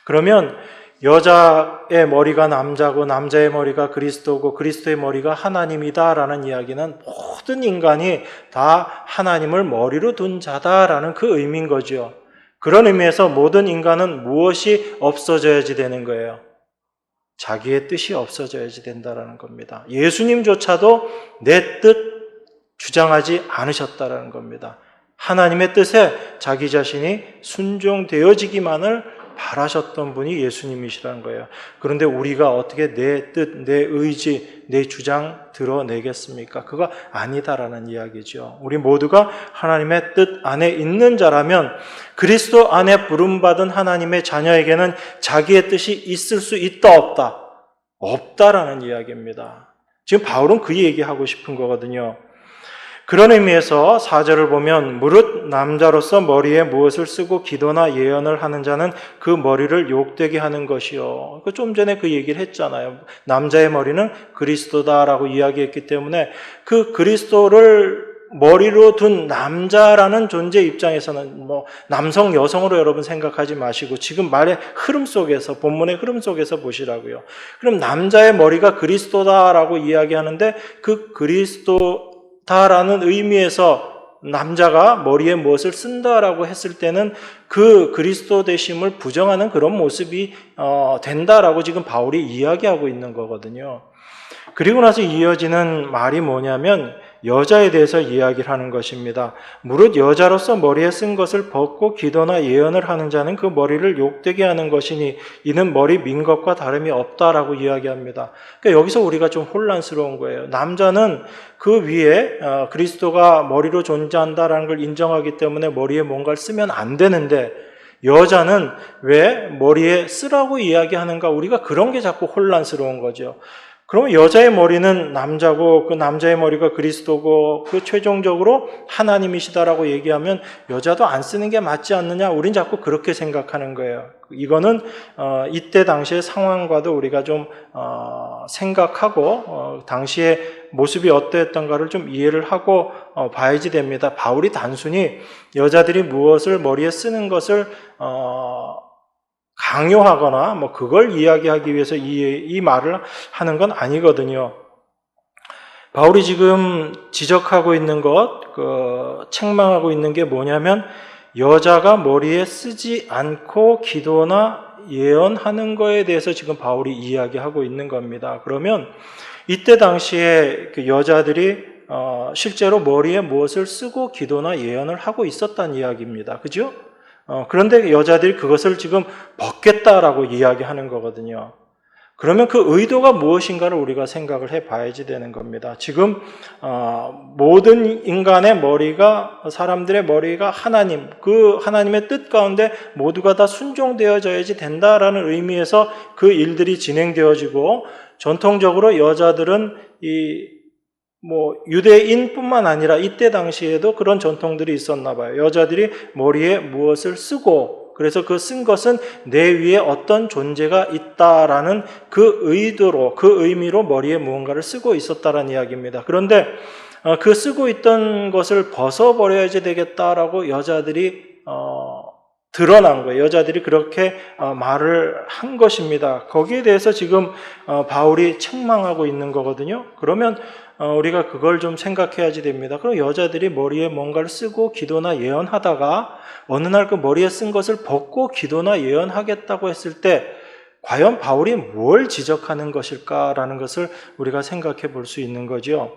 그러면 여자의 머리가 남자고 남자의 머리가 그리스도고 그리스도의 머리가 하나님이다라는 이야기는 모든 인간이 다 하나님을 머리로 둔 자다라는 그 의미인 거죠. 그런 의미에서 모든 인간은 무엇이 없어져야지 되는 거예요? 자기의 뜻이 없어져야지 된다라는 겁니다. 예수님조차도 내 뜻 주장하지 않으셨다라는 겁니다. 하나님의 뜻에 자기 자신이 순종되어지기만을 바라셨던 분이 예수님이시라는 거예요. 그런데 우리가 어떻게 내 뜻, 내 의지, 내 주장 드러내겠습니까? 그거 아니다라는 이야기죠. 우리 모두가 하나님의 뜻 안에 있는 자라면 그리스도 안에 부름받은 하나님의 자녀에게는 자기의 뜻이 있을 수 있다, 없다? 없다라는 이야기입니다. 지금 바울은 그 얘기하고 싶은 거거든요. 그런 의미에서 4절을 보면 무릇 남자로서 머리에 무엇을 쓰고 기도나 예언을 하는 자는 그 머리를 욕되게 하는 것이요. 좀 전에 그 얘기를 했잖아요. 남자의 머리는 그리스도다라고 이야기했기 때문에 그 그리스도를 머리로 둔 남자라는 존재 입장에서는 남성, 여성으로 여러분 생각하지 마시고 지금 말의 흐름 속에서, 본문의 흐름 속에서 보시라고요. 그럼 남자의 머리가 그리스도다라고 이야기하는데 그 그리스도다라는 의미에서 남자가 머리에 무엇을 쓴다라고 했을 때는 그 그리스도 되심을 부정하는 그런 모습이 된다라고 지금 바울이 이야기하고 있는 거거든요. 그리고 나서 이어지는 말이 뭐냐면 여자에 대해서 이야기를 하는 것입니다. 무릇 여자로서 머리에 쓴 것을 벗고 기도나 예언을 하는 자는 그 머리를 욕되게 하는 것이니 이는 머리 민 것과 다름이 없다라고 이야기합니다. 그러니까 여기서 우리가 좀 혼란스러운 거예요. 남자는 그 위에 그리스도가 머리로 존재한다라는 걸 인정하기 때문에 머리에 뭔가를 쓰면 안 되는데 여자는 왜 머리에 쓰라고 이야기하는가? 우리가 그런 게 자꾸 혼란스러운 거죠. 그러면 여자의 머리는 남자고 그 남자의 머리가 그리스도고 그 최종적으로 하나님이시다라고 얘기하면 여자도 안 쓰는 게 맞지 않느냐? 우린 자꾸 그렇게 생각하는 거예요. 이거는 이때 당시의 상황과도 우리가 좀 생각하고 당시의 모습이 어떠했던가를 좀 이해를 하고 봐야지 됩니다. 바울이 단순히 여자들이 무엇을 머리에 쓰는 것을 강요하거나 그걸 이야기하기 위해서 이 말을 하는 건 아니거든요. 바울이 지금 지적하고 있는 책망하고 있는 게 뭐냐면 여자가 머리에 쓰지 않고 기도나 예언하는 거에 대해서 지금 바울이 이야기하고 있는 겁니다. 그러면 이때 당시에 그 여자들이 실제로 머리에 무엇을 쓰고 기도나 예언을 하고 있었다는 이야기입니다. 그죠? 그런데 여자들이 그것을 지금 벗겠다라고 이야기하는 거거든요. 그러면 그 의도가 무엇인가를 우리가 생각을 해봐야지 되는 겁니다. 지금 모든 인간의 머리가, 사람들의 머리가 하나님, 그 하나님의 뜻 가운데 모두가 다 순종되어져야지 된다라는 의미에서 그 일들이 진행되어지고 전통적으로 여자들은 이 뭐 유대인뿐만 아니라 이때 당시에도 그런 전통들이 있었나 봐요. 여자들이 머리에 무엇을 쓰고, 그래서 그 쓴 것은 내 위에 어떤 존재가 있다라는 그 의도로, 그 의미로 머리에 무언가를 쓰고 있었다라는 이야기입니다. 그런데 그 쓰고 있던 것을 벗어버려야지 되겠다라고 여자들이 드러난 거예요. 여자들이 그렇게 말을 한 것입니다. 거기에 대해서 지금 바울이 책망하고 있는 거거든요. 그러면 우리가 그걸 좀 생각해야지 됩니다. 그럼 여자들이 머리에 뭔가를 쓰고 기도나 예언하다가 어느 날 그 머리에 쓴 것을 벗고 기도나 예언하겠다고 했을 때 과연 바울이 뭘 지적하는 것일까라는 것을 우리가 생각해 볼 수 있는 거죠.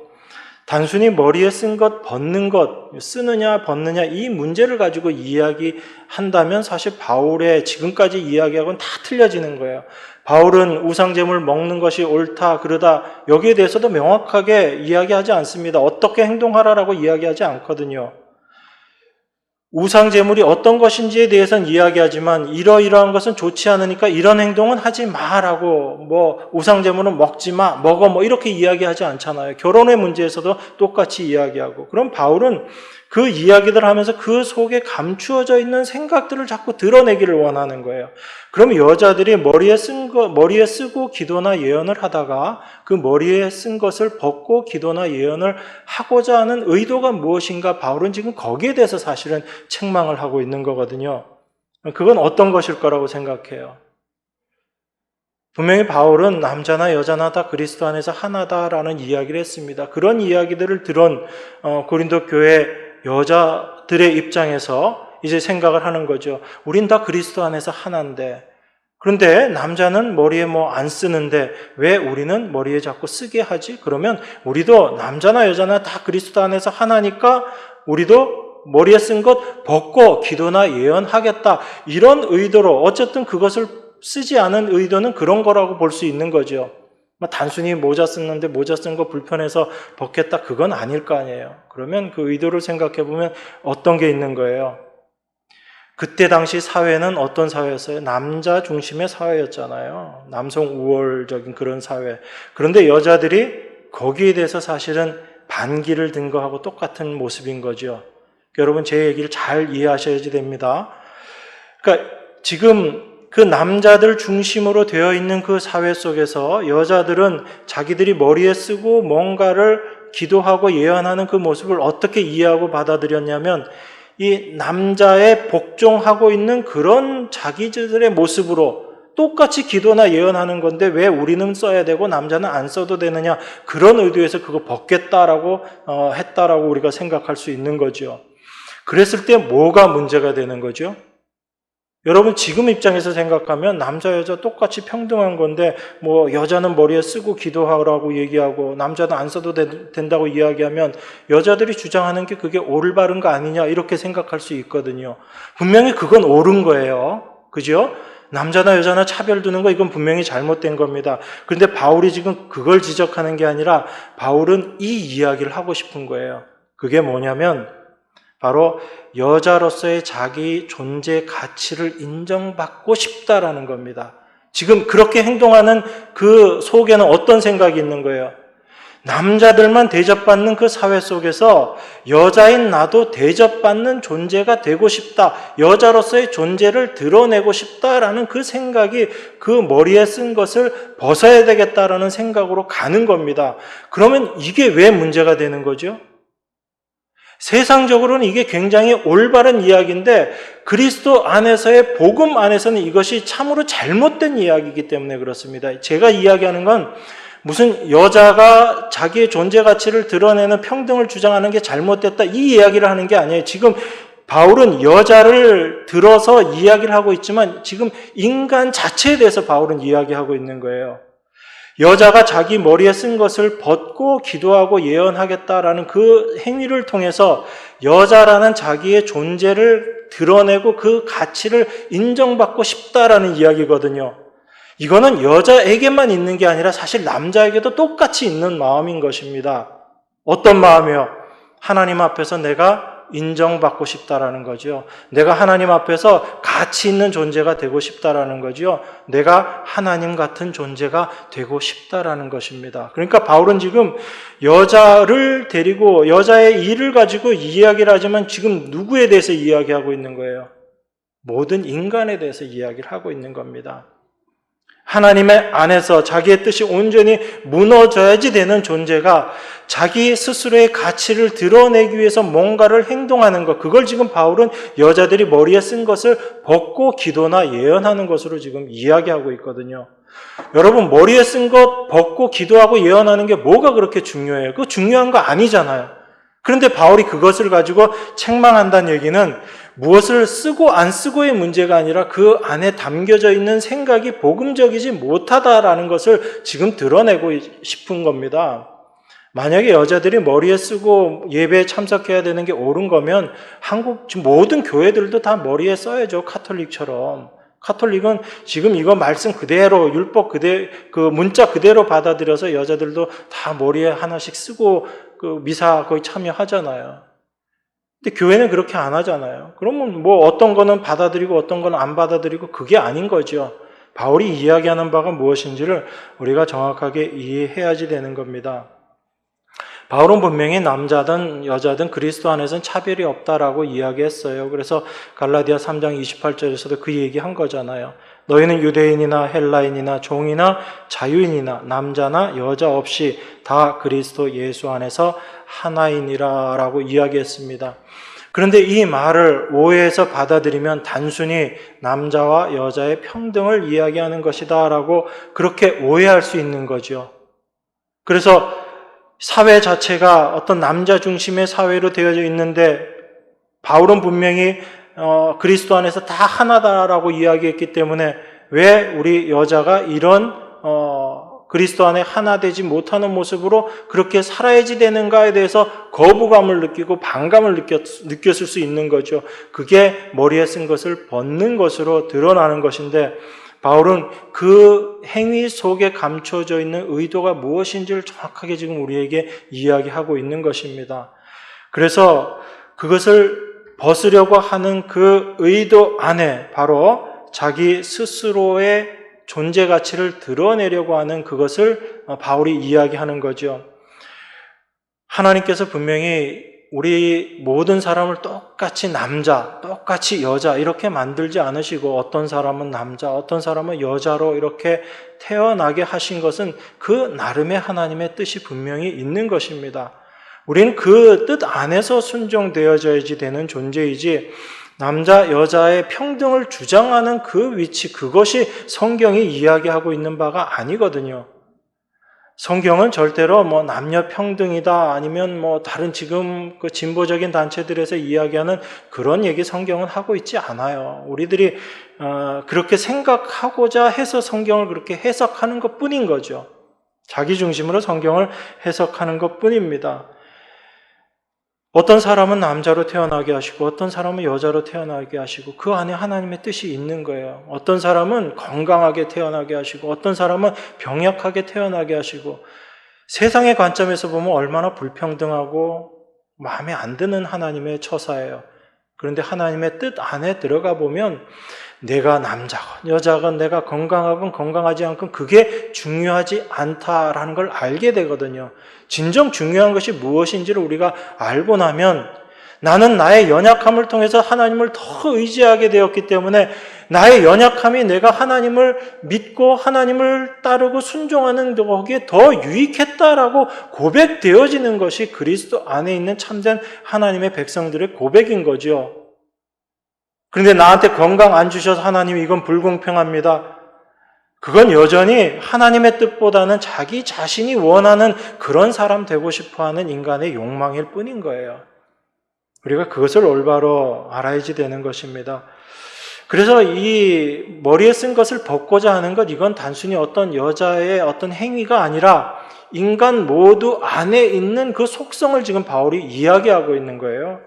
단순히 머리에 쓴 것, 벗는 것, 쓰느냐 벗느냐 이 문제를 가지고 이야기한다면 사실 바울의 지금까지 이야기하고는 다 틀려지는 거예요. 바울은 우상제물 먹는 것이 옳다 그러다 여기에 대해서도 명확하게 이야기하지 않습니다. 어떻게 행동하라라고 이야기하지 않거든요. 우상제물이 어떤 것인지에 대해서는 이야기하지만 이러이러한 것은 좋지 않으니까 이런 행동은 하지 마라고, 뭐 우상제물은 먹지 마, 먹어, 뭐 이렇게 이야기하지 않잖아요. 결혼의 문제에서도 똑같이 이야기하고. 그럼 바울은 그 이야기들 하면서 그 속에 감추어져 있는 생각들을 자꾸 드러내기를 원하는 거예요. 그럼 여자들이 머리에 쓰고 기도나 예언을 하다가 그 머리에 쓴 것을 벗고 기도나 예언을 하고자 하는 의도가 무엇인가, 바울은 지금 거기에 대해서 사실은 책망을 하고 있는 거거든요. 그건 어떤 것일 거라고 생각해요? 분명히 바울은 남자나 여자나 다 그리스도 안에서 하나다라는 이야기를 했습니다. 그런 이야기들을 들은 고린도 교회 여자들의 입장에서 이제 생각을 하는 거죠. 우린 다 그리스도 안에서 하나인데, 그런데 남자는 머리에 뭐 안 쓰는데 왜 우리는 머리에 자꾸 쓰게 하지? 그러면 우리도 남자나 여자나 다 그리스도 안에서 하나니까 우리도 머리에 쓴 것 벗고 기도나 예언하겠다, 이런 의도로, 어쨌든 그것을 쓰지 않은 의도는 그런 거라고 볼 수 있는 거죠. 단순히 모자 썼는데 모자 쓴 거 불편해서 벗겠다, 그건 아닐 거 아니에요. 그러면 그 의도를 생각해 보면 어떤 게 있는 거예요? 그때 당시 사회는 어떤 사회였어요? 남자 중심의 사회였잖아요. 남성 우월적인 그런 사회. 그런데 여자들이 거기에 대해서 사실은 반기를 든 거하고 똑같은 모습인 거죠. 여러분 제 얘기를 잘 이해하셔야지 됩니다. 그러니까 지금 그 남자들 중심으로 되어 있는 그 사회 속에서 여자들은 자기들이 머리에 쓰고 뭔가를 기도하고 예언하는 그 모습을 어떻게 이해하고 받아들였냐면, 이 남자에 복종하고 있는 그런 자기들의 모습으로 똑같이 기도나 예언하는 건데 왜 우리는 써야 되고 남자는 안 써도 되느냐, 그런 의도에서 그거 벗겠다라고 했다라고 우리가 생각할 수 있는 거죠. 그랬을 때 뭐가 문제가 되는 거죠? 여러분 지금 입장에서 생각하면 남자 여자 똑같이 평등한 건데 뭐 여자는 머리에 쓰고 기도하라고 얘기하고 남자는 안 써도 된다고 이야기하면 여자들이 주장하는 게 그게 올바른 거 아니냐, 이렇게 생각할 수 있거든요. 분명히 그건 옳은 거예요. 그죠? 남자나 여자나 차별 두는 거, 이건 분명히 잘못된 겁니다. 그런데 바울이 지금 그걸 지적하는 게 아니라 바울은 이 이야기를 하고 싶은 거예요. 그게 뭐냐면 바로 여자로서의 자기 존재 가치를 인정받고 싶다라는 겁니다. 지금 그렇게 행동하는 그 속에는 어떤 생각이 있는 거예요? 남자들만 대접받는 그 사회 속에서 여자인 나도 대접받는 존재가 되고 싶다, 여자로서의 존재를 드러내고 싶다라는 그 생각이 그 머리에 쓴 것을 벗어야 되겠다라는 생각으로 가는 겁니다. 그러면 이게 왜 문제가 되는 거죠? 세상적으로는 이게 굉장히 올바른 이야기인데 그리스도 안에서의 복음 안에서는 이것이 참으로 잘못된 이야기이기 때문에 그렇습니다. 제가 이야기하는 건 무슨 여자가 자기의 존재 가치를 드러내는 평등을 주장하는 게 잘못됐다, 이 이야기를 하는 게 아니에요. 지금 바울은 여자를 들어서 이야기를 하고 있지만 지금 인간 자체에 대해서 바울은 이야기하고 있는 거예요. 여자가 자기 머리에 쓴 것을 벗고 기도하고 예언하겠다라는 그 행위를 통해서 여자라는 자기의 존재를 드러내고 그 가치를 인정받고 싶다라는 이야기거든요. 이거는 여자에게만 있는 게 아니라 사실 남자에게도 똑같이 있는 마음인 것입니다. 어떤 마음이요? 하나님 앞에서 내가 인정받고 싶다라는 거죠. 내가 하나님 앞에서 가치 있는 존재가 되고 싶다라는 거죠. 내가 하나님 같은 존재가 되고 싶다라는 것입니다. 그러니까 바울은 지금 여자를 데리고 여자의 일을 가지고 이야기를 하지만 지금 누구에 대해서 이야기하고 있는 거예요? 모든 인간에 대해서 이야기를 하고 있는 겁니다. 하나님의 안에서 자기의 뜻이 온전히 무너져야지 되는 존재가 자기 스스로의 가치를 드러내기 위해서 뭔가를 행동하는 것, 그걸 지금 바울은 여자들이 머리에 쓴 것을 벗고 기도나 예언하는 것으로 지금 이야기하고 있거든요. 여러분, 머리에 쓴 것 벗고 기도하고 예언하는 게 뭐가 그렇게 중요해요? 그거 중요한 거 아니잖아요. 그런데 바울이 그것을 가지고 책망한다는 얘기는 무엇을 쓰고 안 쓰고의 문제가 아니라 그 안에 담겨져 있는 생각이 복음적이지 못하다라는 것을 지금 드러내고 싶은 겁니다. 만약에 여자들이 머리에 쓰고 예배에 참석해야 되는 게 옳은 거면 한국 지금 모든 교회들도 다 머리에 써야죠. 카톨릭처럼. 카톨릭은 지금 이거 말씀 그대로 율법 그 문자 그대로 받아들여서 여자들도 다 머리에 하나씩 쓰고 그 미사 거의 참여하잖아요. 근데 교회는 그렇게 안 하잖아요. 그러면 뭐 어떤 거는 받아들이고 어떤 거는 안 받아들이고 그게 아닌 거죠. 바울이 이야기하는 바가 무엇인지를 우리가 정확하게 이해해야지 되는 겁니다. 바울은 분명히 남자든 여자든 그리스도 안에서는 차별이 없다라고 이야기했어요. 그래서 갈라디아 3장 28절에서도 그 얘기한 거잖아요. 너희는 유대인이나 헬라인이나 종이나 자유인이나 남자나 여자 없이 다 그리스도 예수 안에서 하나이니라 라고 이야기했습니다. 그런데 이 말을 오해해서 받아들이면 단순히 남자와 여자의 평등을 이야기하는 것이다 라고 그렇게 오해할 수 있는 거죠. 그래서 사회 자체가 어떤 남자 중심의 사회로 되어져 있는데 바울은 분명히 그리스도 안에서 다 하나다라고 이야기했기 때문에 왜 우리 여자가 이런 그리스도 안에 하나 되지 못하는 모습으로 그렇게 살아야지 되는가에 대해서 거부감을 느끼고 반감을 느꼈을 수 있는 거죠. 그게 머리에 쓴 것을 벗는 것으로 드러나는 것인데 바울은 그 행위 속에 감춰져 있는 의도가 무엇인지를 정확하게 지금 우리에게 이야기하고 있는 것입니다. 그래서 그것을 벗으려고 하는 그 의도 안에 바로 자기 스스로의 존재 가치를 드러내려고 하는 그것을 바울이 이야기하는 거죠. 하나님께서 분명히 우리 모든 사람을 똑같이 남자, 똑같이 여자 이렇게 만들지 않으시고 어떤 사람은 남자, 어떤 사람은 여자로 이렇게 태어나게 하신 것은 그 나름의 하나님의 뜻이 분명히 있는 것입니다. 우리는 그 뜻 안에서 순종되어져야지 되는 존재이지 남자, 여자의 평등을 주장하는 그 위치, 그것이 성경이 이야기하고 있는 바가 아니거든요. 성경은 절대로 뭐 남녀 평등이다 아니면 뭐 다른 지금 그 진보적인 단체들에서 이야기하는 그런 얘기 성경은 하고 있지 않아요. 우리들이 그렇게 생각하고자 해서 성경을 그렇게 해석하는 것뿐인 거죠. 자기 중심으로 성경을 해석하는 것뿐입니다. 어떤 사람은 남자로 태어나게 하시고 어떤 사람은 여자로 태어나게 하시고 그 안에 하나님의 뜻이 있는 거예요. 어떤 사람은 건강하게 태어나게 하시고 어떤 사람은 병약하게 태어나게 하시고 세상의 관점에서 보면 얼마나 불평등하고 마음에 안 드는 하나님의 처사예요. 그런데 하나님의 뜻 안에 들어가 보면 내가 남자건 여자건 내가 건강하건 건강하지 않건 그게 중요하지 않다라는 걸 알게 되거든요. 진정 중요한 것이 무엇인지를 우리가 알고 나면 나는 나의 연약함을 통해서 하나님을 더 의지하게 되었기 때문에 나의 연약함이 내가 하나님을 믿고 하나님을 따르고 순종하는 거기에 더 유익했다라고 고백되어지는 것이 그리스도 안에 있는 참된 하나님의 백성들의 고백인 거죠. 그런데 나한테 건강 안 주셔서 하나님 이건 불공평합니다. 그건 여전히 하나님의 뜻보다는 자기 자신이 원하는 그런 사람 되고 싶어하는 인간의 욕망일 뿐인 거예요. 우리가 그것을 올바로 알아야지 되는 것입니다. 그래서 이 머리에 쓴 것을 벗고자 하는 것, 이건 단순히 어떤 여자의 어떤 행위가 아니라 인간 모두 안에 있는 그 속성을 지금 바울이 이야기하고 있는 거예요.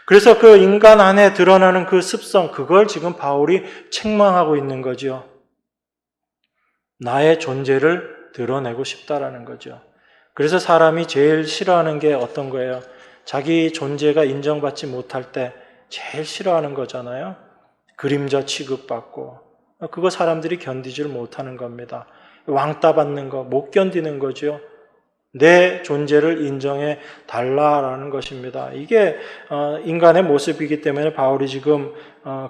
그래서 그 인간 안에 드러나는 그 습성, 그걸 지금 바울이 책망하고 있는 거죠. 나의 존재를 드러내고 싶다라는 거죠. 그래서 사람이 제일 싫어하는 게 어떤 거예요? 자기 존재가 인정받지 못할 때 제일 싫어하는 거잖아요. 그림자 취급받고. 그거 사람들이 견디질 못하는 겁니다. 왕따 받는 거 못 견디는 거죠. 내 존재를 인정해 달라라는 것입니다. 이게 인간의 모습이기 때문에 바울이 지금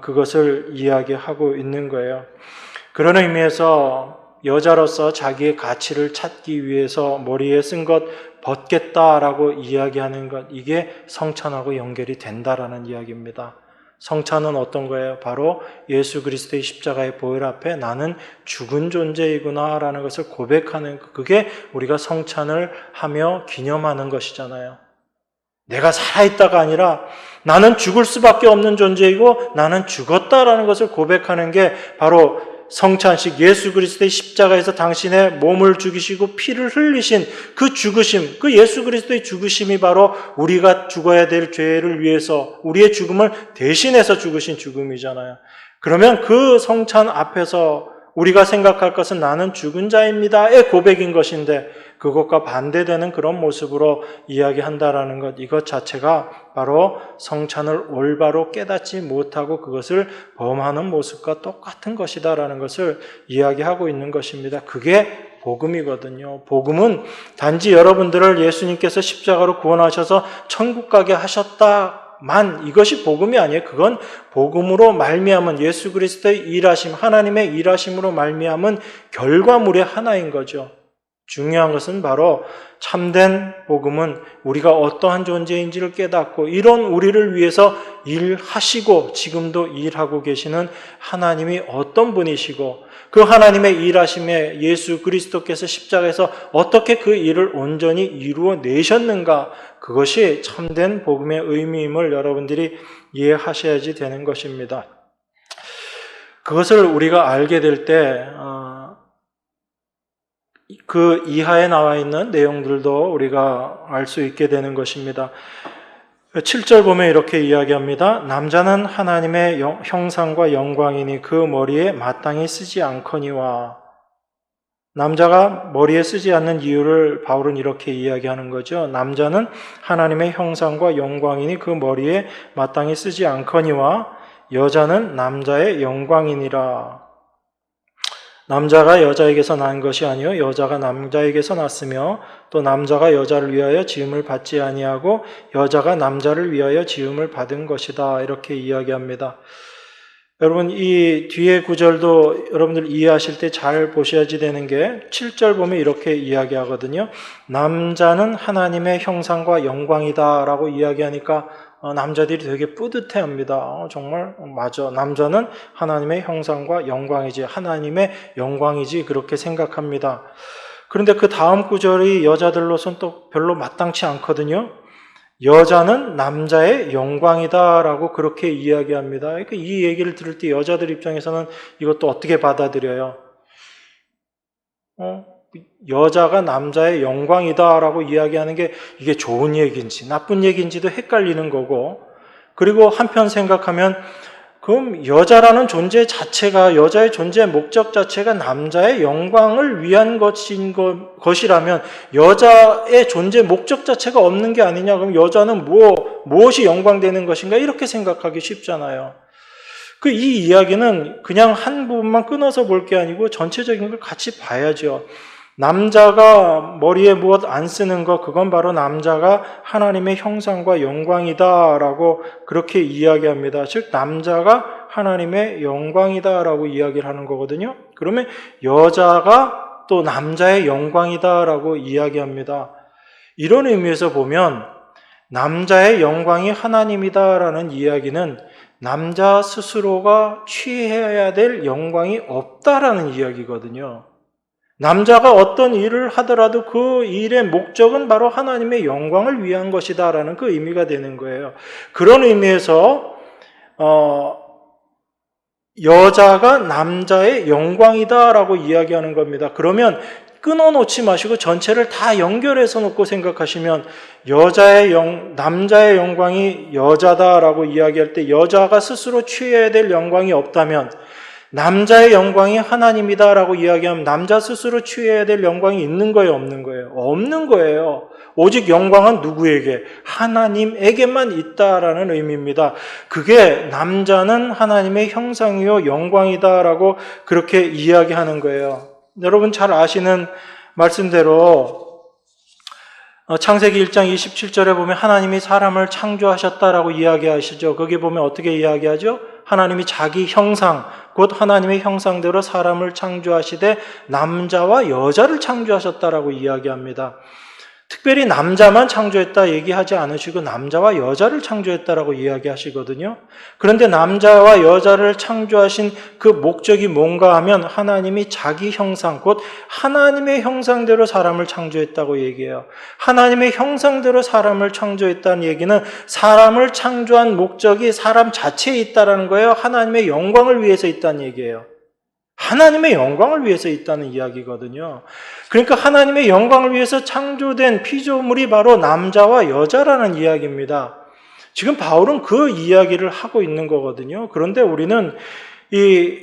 그것을 이야기하고 있는 거예요. 그런 의미에서 여자로서 자기의 가치를 찾기 위해서 머리에 쓴 것 벗겠다라고 이야기하는 것, 이게 성찬하고 연결이 된다라는 이야기입니다. 성찬은 어떤 거예요? 바로 예수 그리스도의 십자가의 보혈 앞에 나는 죽은 존재이구나 라는 것을 고백하는, 그게 우리가 성찬을 하며 기념하는 것이잖아요. 내가 살아있다가 아니라 나는 죽을 수밖에 없는 존재이고 나는 죽었다라는 것을 고백하는 게 바로 성찬식, 예수 그리스도의 십자가에서 당신의 몸을 죽이시고 피를 흘리신 그 죽으심, 그 예수 그리스도의 죽으심이 바로 우리가 죽어야 될 죄를 위해서 우리의 죽음을 대신해서 죽으신 죽음이잖아요. 그러면 그 성찬 앞에서 우리가 생각할 것은 나는 죽은 자입니다의 고백인 것인데, 그것과 반대되는 그런 모습으로 이야기한다라는 것, 이것 자체가 바로 성찬을 올바로 깨닫지 못하고 그것을 범하는 모습과 똑같은 것이다라는 것을 이야기하고 있는 것입니다. 그게 복음이거든요. 복음은 단지 여러분들을 예수님께서 십자가로 구원하셔서 천국 가게 하셨다만 이것이 복음이 아니에요. 그건 복음으로 말미암은 예수 그리스도의 일하심, 하나님의 일하심으로 말미암은 결과물의 하나인 거죠. 중요한 것은 바로 참된 복음은 우리가 어떠한 존재인지를 깨닫고 이런 우리를 위해서 일하시고 지금도 일하고 계시는 하나님이 어떤 분이시고 그 하나님의 일하심에 예수 그리스도께서 십자가에서 어떻게 그 일을 온전히 이루어내셨는가, 그것이 참된 복음의 의미임을 여러분들이 이해하셔야지 되는 것입니다. 그것을 우리가 알게 될 때 그 이하에 나와 있는 내용들도 우리가 알 수 있게 되는 것입니다. 7절 보면 이렇게 이야기합니다. 남자는 하나님의 형상과 영광이니 그 머리에 마땅히 쓰지 않거니와. 남자가 머리에 쓰지 않는 이유를 바울은 이렇게 이야기하는 거죠. 남자는 하나님의 형상과 영광이니 그 머리에 마땅히 쓰지 않거니와 여자는 남자의 영광이니라. 남자가 여자에게서 난 것이 아니요 여자가 남자에게서 났으며 또 남자가 여자를 위하여 지음을 받지 아니하고 여자가 남자를 위하여 지음을 받은 것이다, 이렇게 이야기합니다. 여러분, 이 뒤에 구절도 여러분들 이해하실 때 잘 보셔야지 되는 게 7절 보면 이렇게 이야기하거든요. 남자는 하나님의 형상과 영광이다 라고 이야기하니까 남자들이 되게 뿌듯해합니다. 정말 맞아, 남자는 하나님의 형상과 영광이지, 하나님의 영광이지, 그렇게 생각합니다. 그런데 그 다음 구절이 여자들로선 또 별로 마땅치 않거든요. 여자는 남자의 영광이다라고 그렇게 이야기합니다. 그러니까 이 얘기를 들을 때 여자들 입장에서는 이것도 어떻게 받아들여요? 여자가 남자의 영광이다라고 이야기하는 게 이게 좋은 얘기인지 나쁜 얘기인지도 헷갈리는 거고, 그리고 한편 생각하면 그럼 여자라는 존재 자체가, 여자의 존재 목적 자체가 남자의 영광을 위한 것이라면 여자의 존재 목적 자체가 없는 게 아니냐, 그럼 여자는 무엇이 영광되는 것인가, 이렇게 생각하기 쉽잖아요. 이 이야기는 그냥 한 부분만 끊어서 볼 게 아니고 전체적인 걸 같이 봐야죠. 남자가 머리에 무엇 안 쓰는 것, 그건 바로 남자가 하나님의 형상과 영광이다라고 그렇게 이야기합니다. 즉 남자가 하나님의 영광이다라고 이야기를 하는 거거든요. 그러면 여자가 또 남자의 영광이다라고 이야기합니다. 이런 의미에서 보면 남자의 영광이 하나님이다라는 이야기는 남자 스스로가 취해야 될 영광이 없다라는 이야기거든요. 남자가 어떤 일을 하더라도 그 일의 목적은 바로 하나님의 영광을 위한 것이다라는 그 의미가 되는 거예요. 그런 의미에서 여자가 남자의 영광이다라고 이야기하는 겁니다. 그러면 끊어놓지 마시고 전체를 다 연결해서 놓고 생각하시면 남자의 영광이 여자다라고 이야기할 때 여자가 스스로 취해야 될 영광이 없다면, 남자의 영광이 하나님이다라고 이야기하면 남자 스스로 취해야 될 영광이 있는 거예요, 없는 거예요? 없는 거예요. 오직 영광은 누구에게? 하나님에게만 있다라는 의미입니다. 그게 남자는 하나님의 형상이요 영광이다라고 그렇게 이야기하는 거예요. 여러분 잘 아시는 말씀대로 창세기 1장 27절에 보면 하나님이 사람을 창조하셨다라고 이야기하시죠. 거기 보면 어떻게 이야기하죠? 하나님이 자기 형상, 곧 하나님의 형상대로 사람을 창조하시되 남자와 여자를 창조하셨다라고 이야기합니다. 특별히 남자만 창조했다 얘기하지 않으시고 남자와 여자를 창조했다라고 이야기하시거든요. 그런데 남자와 여자를 창조하신 그 목적이 뭔가 하면 하나님이 자기 형상, 곧 하나님의 형상대로 사람을 창조했다고 얘기해요. 하나님의 형상대로 사람을 창조했다는 얘기는 사람을 창조한 목적이 사람 자체에 있다는 거예요. 하나님의 영광을 위해서 있다는 얘기예요. 하나님의 영광을 위해서 있다는 이야기거든요. 그러니까 하나님의 영광을 위해서 창조된 피조물이 바로 남자와 여자라는 이야기입니다. 지금 바울은 그 이야기를 하고 있는 거거든요. 그런데 우리는 이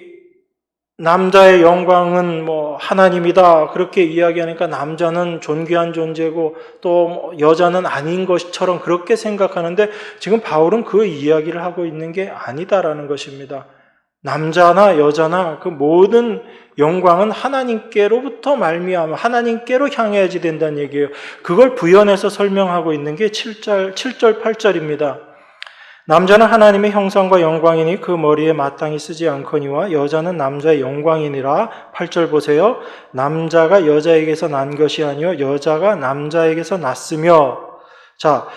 남자의 영광은 하나님이다 그렇게 이야기하니까 남자는 존귀한 존재고 또 여자는 아닌 것처럼 그렇게 생각하는데 지금 바울은 그 이야기를 하고 있는 게 아니다라는 것입니다. 남자나 여자나 그 모든 영광은 하나님께로부터 말미암아 하나님께로 향해야지 된다는 얘기예요. 그걸 부연해서 설명하고 있는 게 7절, 8절입니다. 남자는 하나님의 형상과 영광이니 그 머리에 마땅히 쓰지 않거니와 여자는 남자의 영광이니라. 8절 보세요. 남자가 여자에게서 난 것이 아니요 여자가 남자에게서 났으며. 자,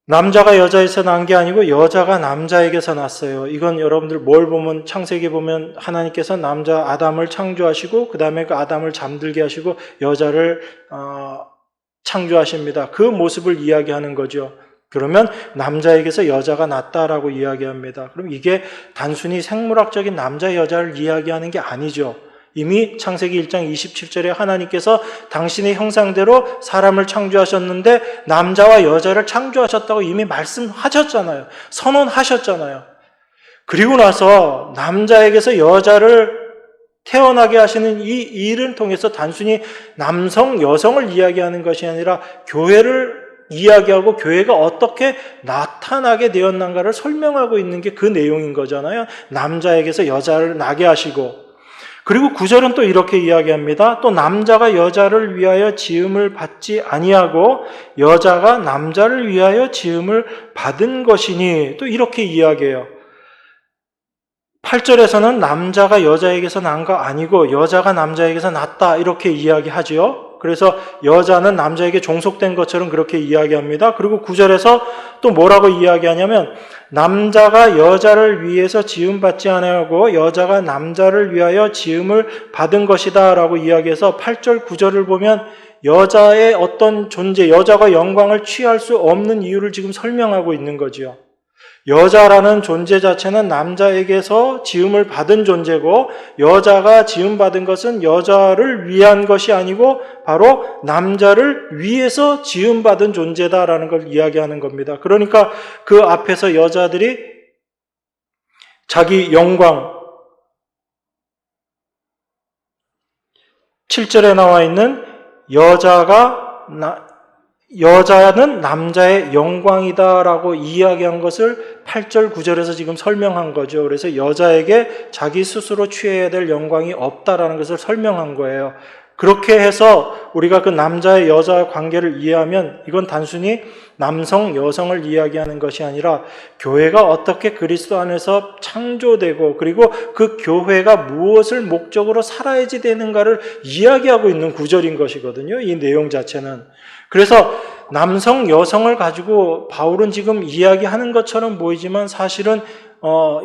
남자가 여자에서 난 게 아니고 여자가 남자에게서 났어요. 이건 여러분들 뭘 보면 창세기 보면 하나님께서 남자 아담을 창조하시고 그 다음에 그 아담을 잠들게 하시고 여자를 창조하십니다. 그 모습을 이야기하는 거죠. 그러면 남자에게서 여자가 났다라고 이야기합니다. 그럼 이게 단순히 생물학적인 남자 여자를 이야기하는 게 아니죠. 이미 창세기 1장 27절에 하나님께서 당신의 형상대로 사람을 창조하셨는데 남자와 여자를 창조하셨다고 이미 말씀하셨잖아요. 선언하셨잖아요. 그리고 나서 남자에게서 여자를 태어나게 하시는 이 일을 통해서 단순히 남성, 여성을 이야기하는 것이 아니라 교회를 이야기하고 교회가 어떻게 나타나게 되었는가를 설명하고 있는 게 그 내용인 거잖아요. 남자에게서 여자를 나게 하시고 그리고 9절은 또 이렇게 이야기합니다. 또 남자가 여자를 위하여 지음을 받지 아니하고 여자가 남자를 위하여 지음을 받은 것이니 또 이렇게 이야기해요. 8절에서는 남자가 여자에게서 난 거 아니고 여자가 남자에게서 났다 이렇게 이야기하죠. 그래서 여자는 남자에게 종속된 것처럼 그렇게 이야기합니다. 그리고 9절에서 또 뭐라고 이야기하냐면 남자가 여자를 위해서 지음받지 아니하고 여자가 남자를 위하여 지음을 받은 것이다 라고 이야기해서 8절 9절을 보면 여자의 어떤 존재, 여자가 영광을 취할 수 없는 이유를 지금 설명하고 있는 거죠. 여자라는 존재 자체는 남자에게서 지음을 받은 존재고 여자가 지음받은 것은 여자를 위한 것이 아니고 바로 남자를 위해서 지음받은 존재다라는 걸 이야기하는 겁니다. 그러니까 그 앞에서 여자들이 자기 영광 7절에 나와 있는 여자는 남자의 영광이다라고 이야기한 것을 8절, 9절에서 지금 설명한 거죠. 그래서 여자에게 자기 스스로 취해야 될 영광이 없다라는 것을 설명한 거예요. 그렇게 해서 우리가 그 남자의 여자의 관계를 이해하면 이건 단순히 남성, 여성을 이야기하는 것이 아니라 교회가 어떻게 그리스도 안에서 창조되고 그리고 그 교회가 무엇을 목적으로 살아야지 되는가를 이야기하고 있는 구절인 것이거든요. 이 내용 자체는. 그래서 남성, 여성을 가지고 바울은 지금 이야기하는 것처럼 보이지만 사실은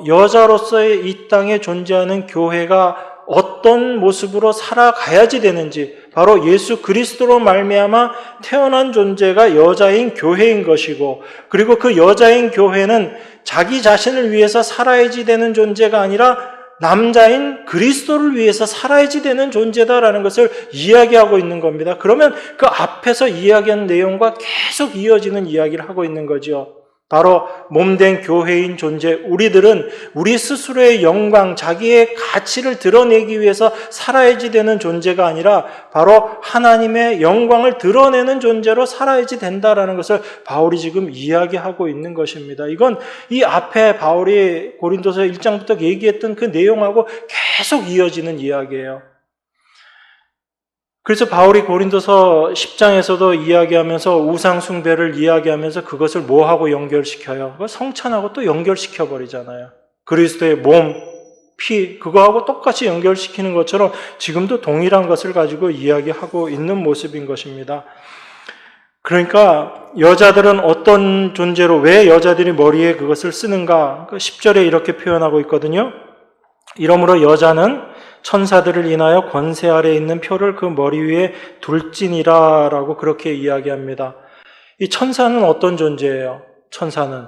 여자로서의 이 땅에 존재하는 교회가 어떤 모습으로 살아가야지 되는지 바로 예수 그리스도로 말미암아 태어난 존재가 여자인 교회인 것이고 그리고 그 여자인 교회는 자기 자신을 위해서 살아야지 되는 존재가 아니라 남자인 그리스도를 위해서 살아야지 되는 존재다라는 것을 이야기하고 있는 겁니다. 그러면 그 앞에서 이야기한 내용과 계속 이어지는 이야기를 하고 있는 거죠. 바로 몸된 교회인 존재, 우리들은 우리 스스로의 영광, 자기의 가치를 드러내기 위해서 살아야지 되는 존재가 아니라 바로 하나님의 영광을 드러내는 존재로 살아야지 된다라는 것을 바울이 지금 이야기하고 있는 것입니다. 이건 이 앞에 바울이 고린도서 1장부터 얘기했던 그 내용하고 계속 이어지는 이야기예요. 그래서 바울이 고린도서 10장에서도 이야기하면서 우상 숭배를 이야기하면서 그것을 뭐하고 연결시켜요? 성찬하고 또 연결시켜버리잖아요. 그리스도의 몸, 피, 그거하고 똑같이 연결시키는 것처럼 지금도 동일한 것을 가지고 이야기하고 있는 모습인 것입니다. 그러니까 여자들은 어떤 존재로, 왜 여자들이 머리에 그것을 쓰는가? 10절에 이렇게 표현하고 있거든요. 이러므로 여자는 천사들을 인하여 권세 아래 있는 표를 그 머리 위에 둘지니라 라고 그렇게 이야기합니다. 이 천사는 어떤 존재예요? 천사는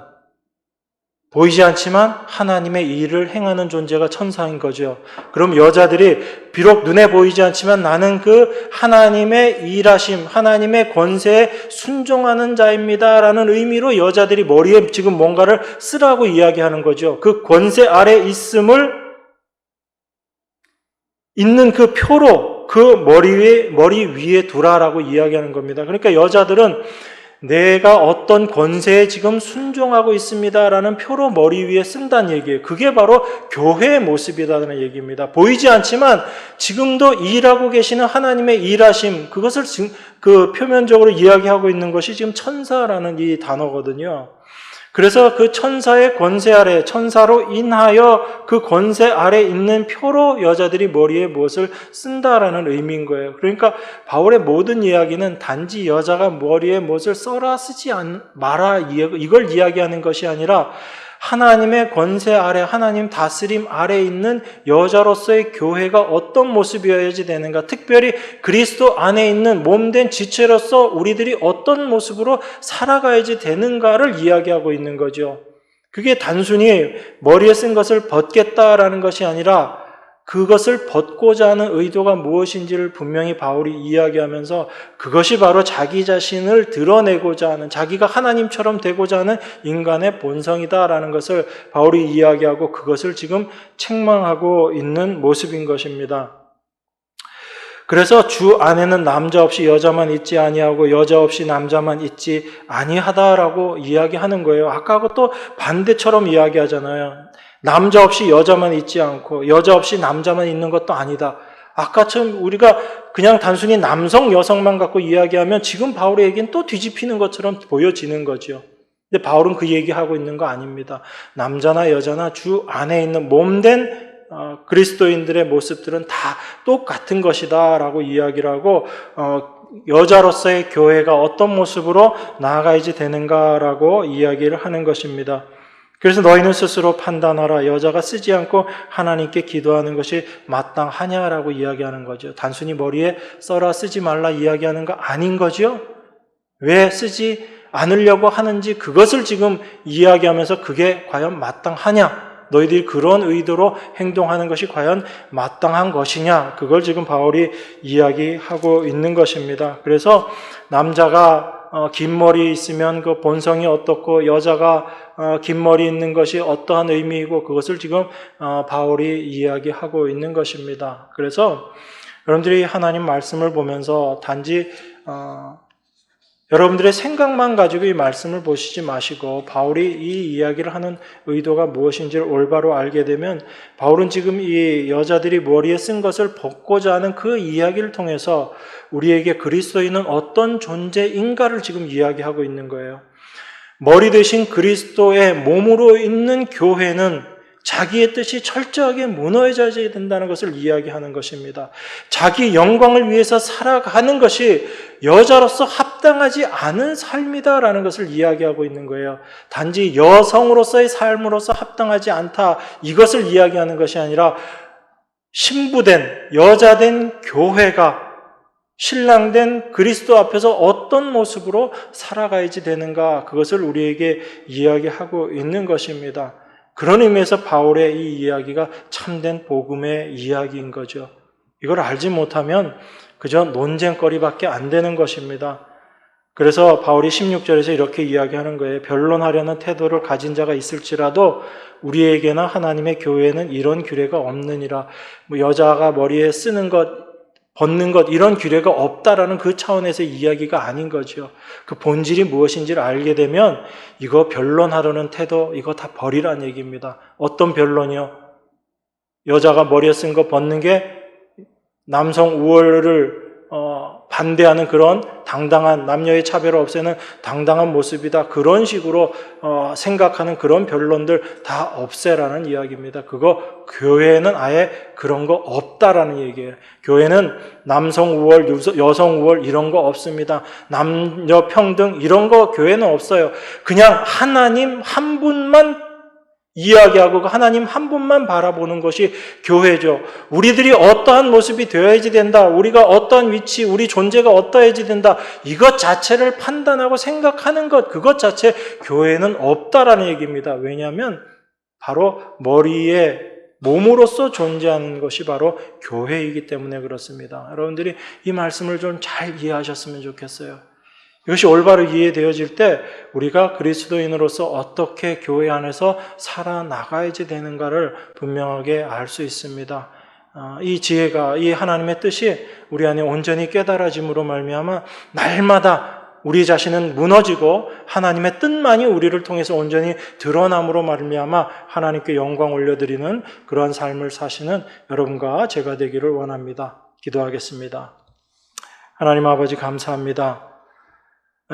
보이지 않지만 하나님의 일을 행하는 존재가 천사인 거죠. 그럼 여자들이 비록 눈에 보이지 않지만 나는 그 하나님의 일하심, 하나님의 권세에 순종하는 자입니다 라는 의미로 여자들이 머리에 지금 뭔가를 쓰라고 이야기하는 거죠. 그 권세 아래 있는 그 표로 그 머리 위에 두라라고 이야기하는 겁니다. 그러니까 여자들은 내가 어떤 권세에 지금 순종하고 있습니다라는 표로 머리 위에 쓴다는 얘기예요. 그게 바로 교회의 모습이라는 얘기입니다. 보이지 않지만 지금도 일하고 계시는 하나님의 일하심, 그것을 지금 그 표면적으로 이야기하고 있는 것이 지금 천사라는 이 단어거든요. 그래서 그 천사의 권세 아래, 천사로 인하여 그 권세 아래 있는 표로 여자들이 머리에 무엇을 쓴다라는 의미인 거예요. 그러니까 바울의 모든 이야기는 단지 여자가 머리에 무엇을 써라 쓰지 마라 이걸 이야기하는 것이 아니라 하나님의 권세 아래, 하나님 다스림 아래 있는 여자로서의 교회가 어떤 모습이어야지 되는가, 특별히 그리스도 안에 있는 몸된 지체로서 우리들이 어떤 모습으로 살아가야지 되는가를 이야기하고 있는 거죠. 그게 단순히 머리에 쓴 것을 벗겠다라는 것이 아니라 그것을 벗고자 하는 의도가 무엇인지를 분명히 바울이 이야기하면서 그것이 바로 자기 자신을 드러내고자 하는, 자기가 하나님처럼 되고자 하는 인간의 본성이다라는 것을 바울이 이야기하고 그것을 지금 책망하고 있는 모습인 것입니다. 그래서 주 안에는 남자 없이 여자만 있지 아니하고 여자 없이 남자만 있지 아니하다라고 이야기하는 거예요. 아까하고 또 반대처럼 이야기하잖아요. 남자 없이 여자만 있지 않고 여자 없이 남자만 있는 것도 아니다. 아까처럼 우리가 그냥 단순히 남성, 여성만 갖고 이야기하면 지금 바울의 얘기는 또 뒤집히는 것처럼 보여지는 거죠. 근데 바울은 그 얘기하고 있는 거 아닙니다. 남자나 여자나 주 안에 있는 몸된 그리스도인들의 모습들은 다 똑같은 것이다 라고 이야기를 하고 여자로서의 교회가 어떤 모습으로 나아가야지 되는가라고 이야기를 하는 것입니다. 그래서 너희는 스스로 판단하라. 여자가 쓰지 않고 하나님께 기도하는 것이 마땅하냐라고 이야기하는 거죠. 단순히 머리에 써라 쓰지 말라 이야기하는 거 아닌 거죠. 왜 쓰지 않으려고 하는지 그것을 지금 이야기하면서 그게 과연 마땅하냐, 너희들이 그런 의도로 행동하는 것이 과연 마땅한 것이냐, 그걸 지금 바울이 이야기하고 있는 것입니다. 그래서 남자가 긴 머리 있으면 그 본성이 어떻고 여자가 긴 머리 있는 것이 어떠한 의미이고 그것을 지금 바울이 이야기하고 있는 것입니다. 그래서 여러분들이 하나님 말씀을 보면서 단지 여러분들의 생각만 가지고 이 말씀을 보시지 마시고 바울이 이 이야기를 하는 의도가 무엇인지를 올바로 알게 되면 바울은 지금 이 여자들이 머리에 쓴 것을 벗고자 하는 그 이야기를 통해서 우리에게 그리스도인은 어떤 존재인가를 지금 이야기하고 있는 거예요. 머리 대신 그리스도의 몸으로 있는 교회는 자기의 뜻이 철저하게 무너져야 된다는 것을 이야기하는 것입니다. 자기 영광을 위해서 살아가는 것이 여자로서 합당하지 않은 삶이다라는 것을 이야기하고 있는 거예요. 단지 여성으로서의 삶으로서 합당하지 않다, 이것을 이야기하는 것이 아니라 신부된, 여자된 교회가 신랑된 그리스도 앞에서 어떤 모습으로 살아가야지 되는가, 그것을 우리에게 이야기하고 있는 것입니다. 그런 의미에서 바울의 이 이야기가 참된 복음의 이야기인 거죠. 이걸 알지 못하면 그저 논쟁거리밖에 안 되는 것입니다. 그래서 바울이 16절에서 이렇게 이야기하는 거예요. 변론하려는 태도를 가진 자가 있을지라도 우리에게나 하나님의 교회에는 이런 규례가 없느니라. 여자가 머리에 쓰는 것, 벗는 것 이런 규례가 없다라는 그 차원에서 이야기가 아닌 거죠. 그 본질이 무엇인지를 알게 되면 이거 변론하려는 태도 이거 다 버리라는 얘기입니다. 어떤 변론이요? 여자가 머리에 쓴 거 벗는 게 남성 우월을 반대하는 그런 당당한 남녀의 차별을 없애는 당당한 모습이다. 그런 식으로 생각하는 그런 변론들 다 없애라는 이야기입니다. 그거 교회에는 아예 그런 거 없다라는 얘기예요. 교회는 남성 우월, 여성 우월 이런 거 없습니다. 남녀 평등 이런 거 교회는 없어요. 그냥 하나님 한 분만 이야기하고 하나님 한 분만 바라보는 것이 교회죠. 우리들이 어떠한 모습이 되어야지 된다. 우리가 어떠한 위치, 우리 존재가 어떠해야지 된다. 이것 자체를 판단하고 생각하는 것, 그것 자체 교회는 없다라는 얘기입니다. 왜냐하면 바로 머리에 몸으로서 존재하는 것이 바로 교회이기 때문에 그렇습니다. 여러분들이 이 말씀을 좀 잘 이해하셨으면 좋겠어요. 이것이 올바로 이해되어질 때 우리가 그리스도인으로서 어떻게 교회 안에서 살아나가야지 되는가를 분명하게 알 수 있습니다. 이 지혜가, 이 하나님의 뜻이 우리 안에 온전히 깨달아짐으로 말미암아 날마다 우리 자신은 무너지고 하나님의 뜻만이 우리를 통해서 온전히 드러남으로 말미암아 하나님께 영광 올려드리는 그러한 삶을 사시는 여러분과 제가 되기를 원합니다. 기도하겠습니다. 하나님 아버지 감사합니다.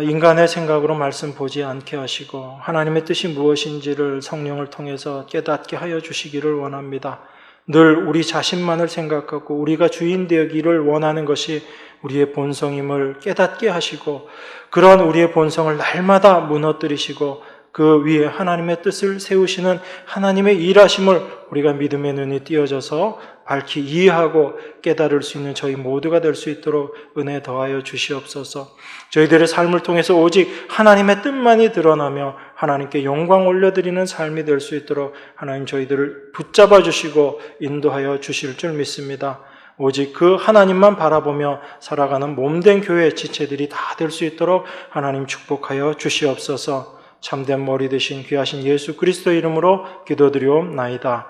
인간의 생각으로 말씀 보지 않게 하시고 하나님의 뜻이 무엇인지를 성령을 통해서 깨닫게 하여 주시기를 원합니다. 늘 우리 자신만을 생각하고 우리가 주인 되기를 원하는 것이 우리의 본성임을 깨닫게 하시고 그런 우리의 본성을 날마다 무너뜨리시고 그 위에 하나님의 뜻을 세우시는 하나님의 일하심을 우리가 믿음의 눈이 띄어져서 밝히 이해하고 깨달을 수 있는 저희 모두가 될 수 있도록 은혜 더하여 주시옵소서. 저희들의 삶을 통해서 오직 하나님의 뜻만이 드러나며 하나님께 영광 올려드리는 삶이 될 수 있도록 하나님 저희들을 붙잡아 주시고 인도하여 주실 줄 믿습니다. 오직 그 하나님만 바라보며 살아가는 몸된 교회의 지체들이 다 될 수 있도록 하나님 축복하여 주시옵소서. 참된 머리 되신 귀하신 예수 그리스도 이름으로 기도드리옵나이다.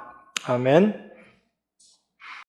아멘.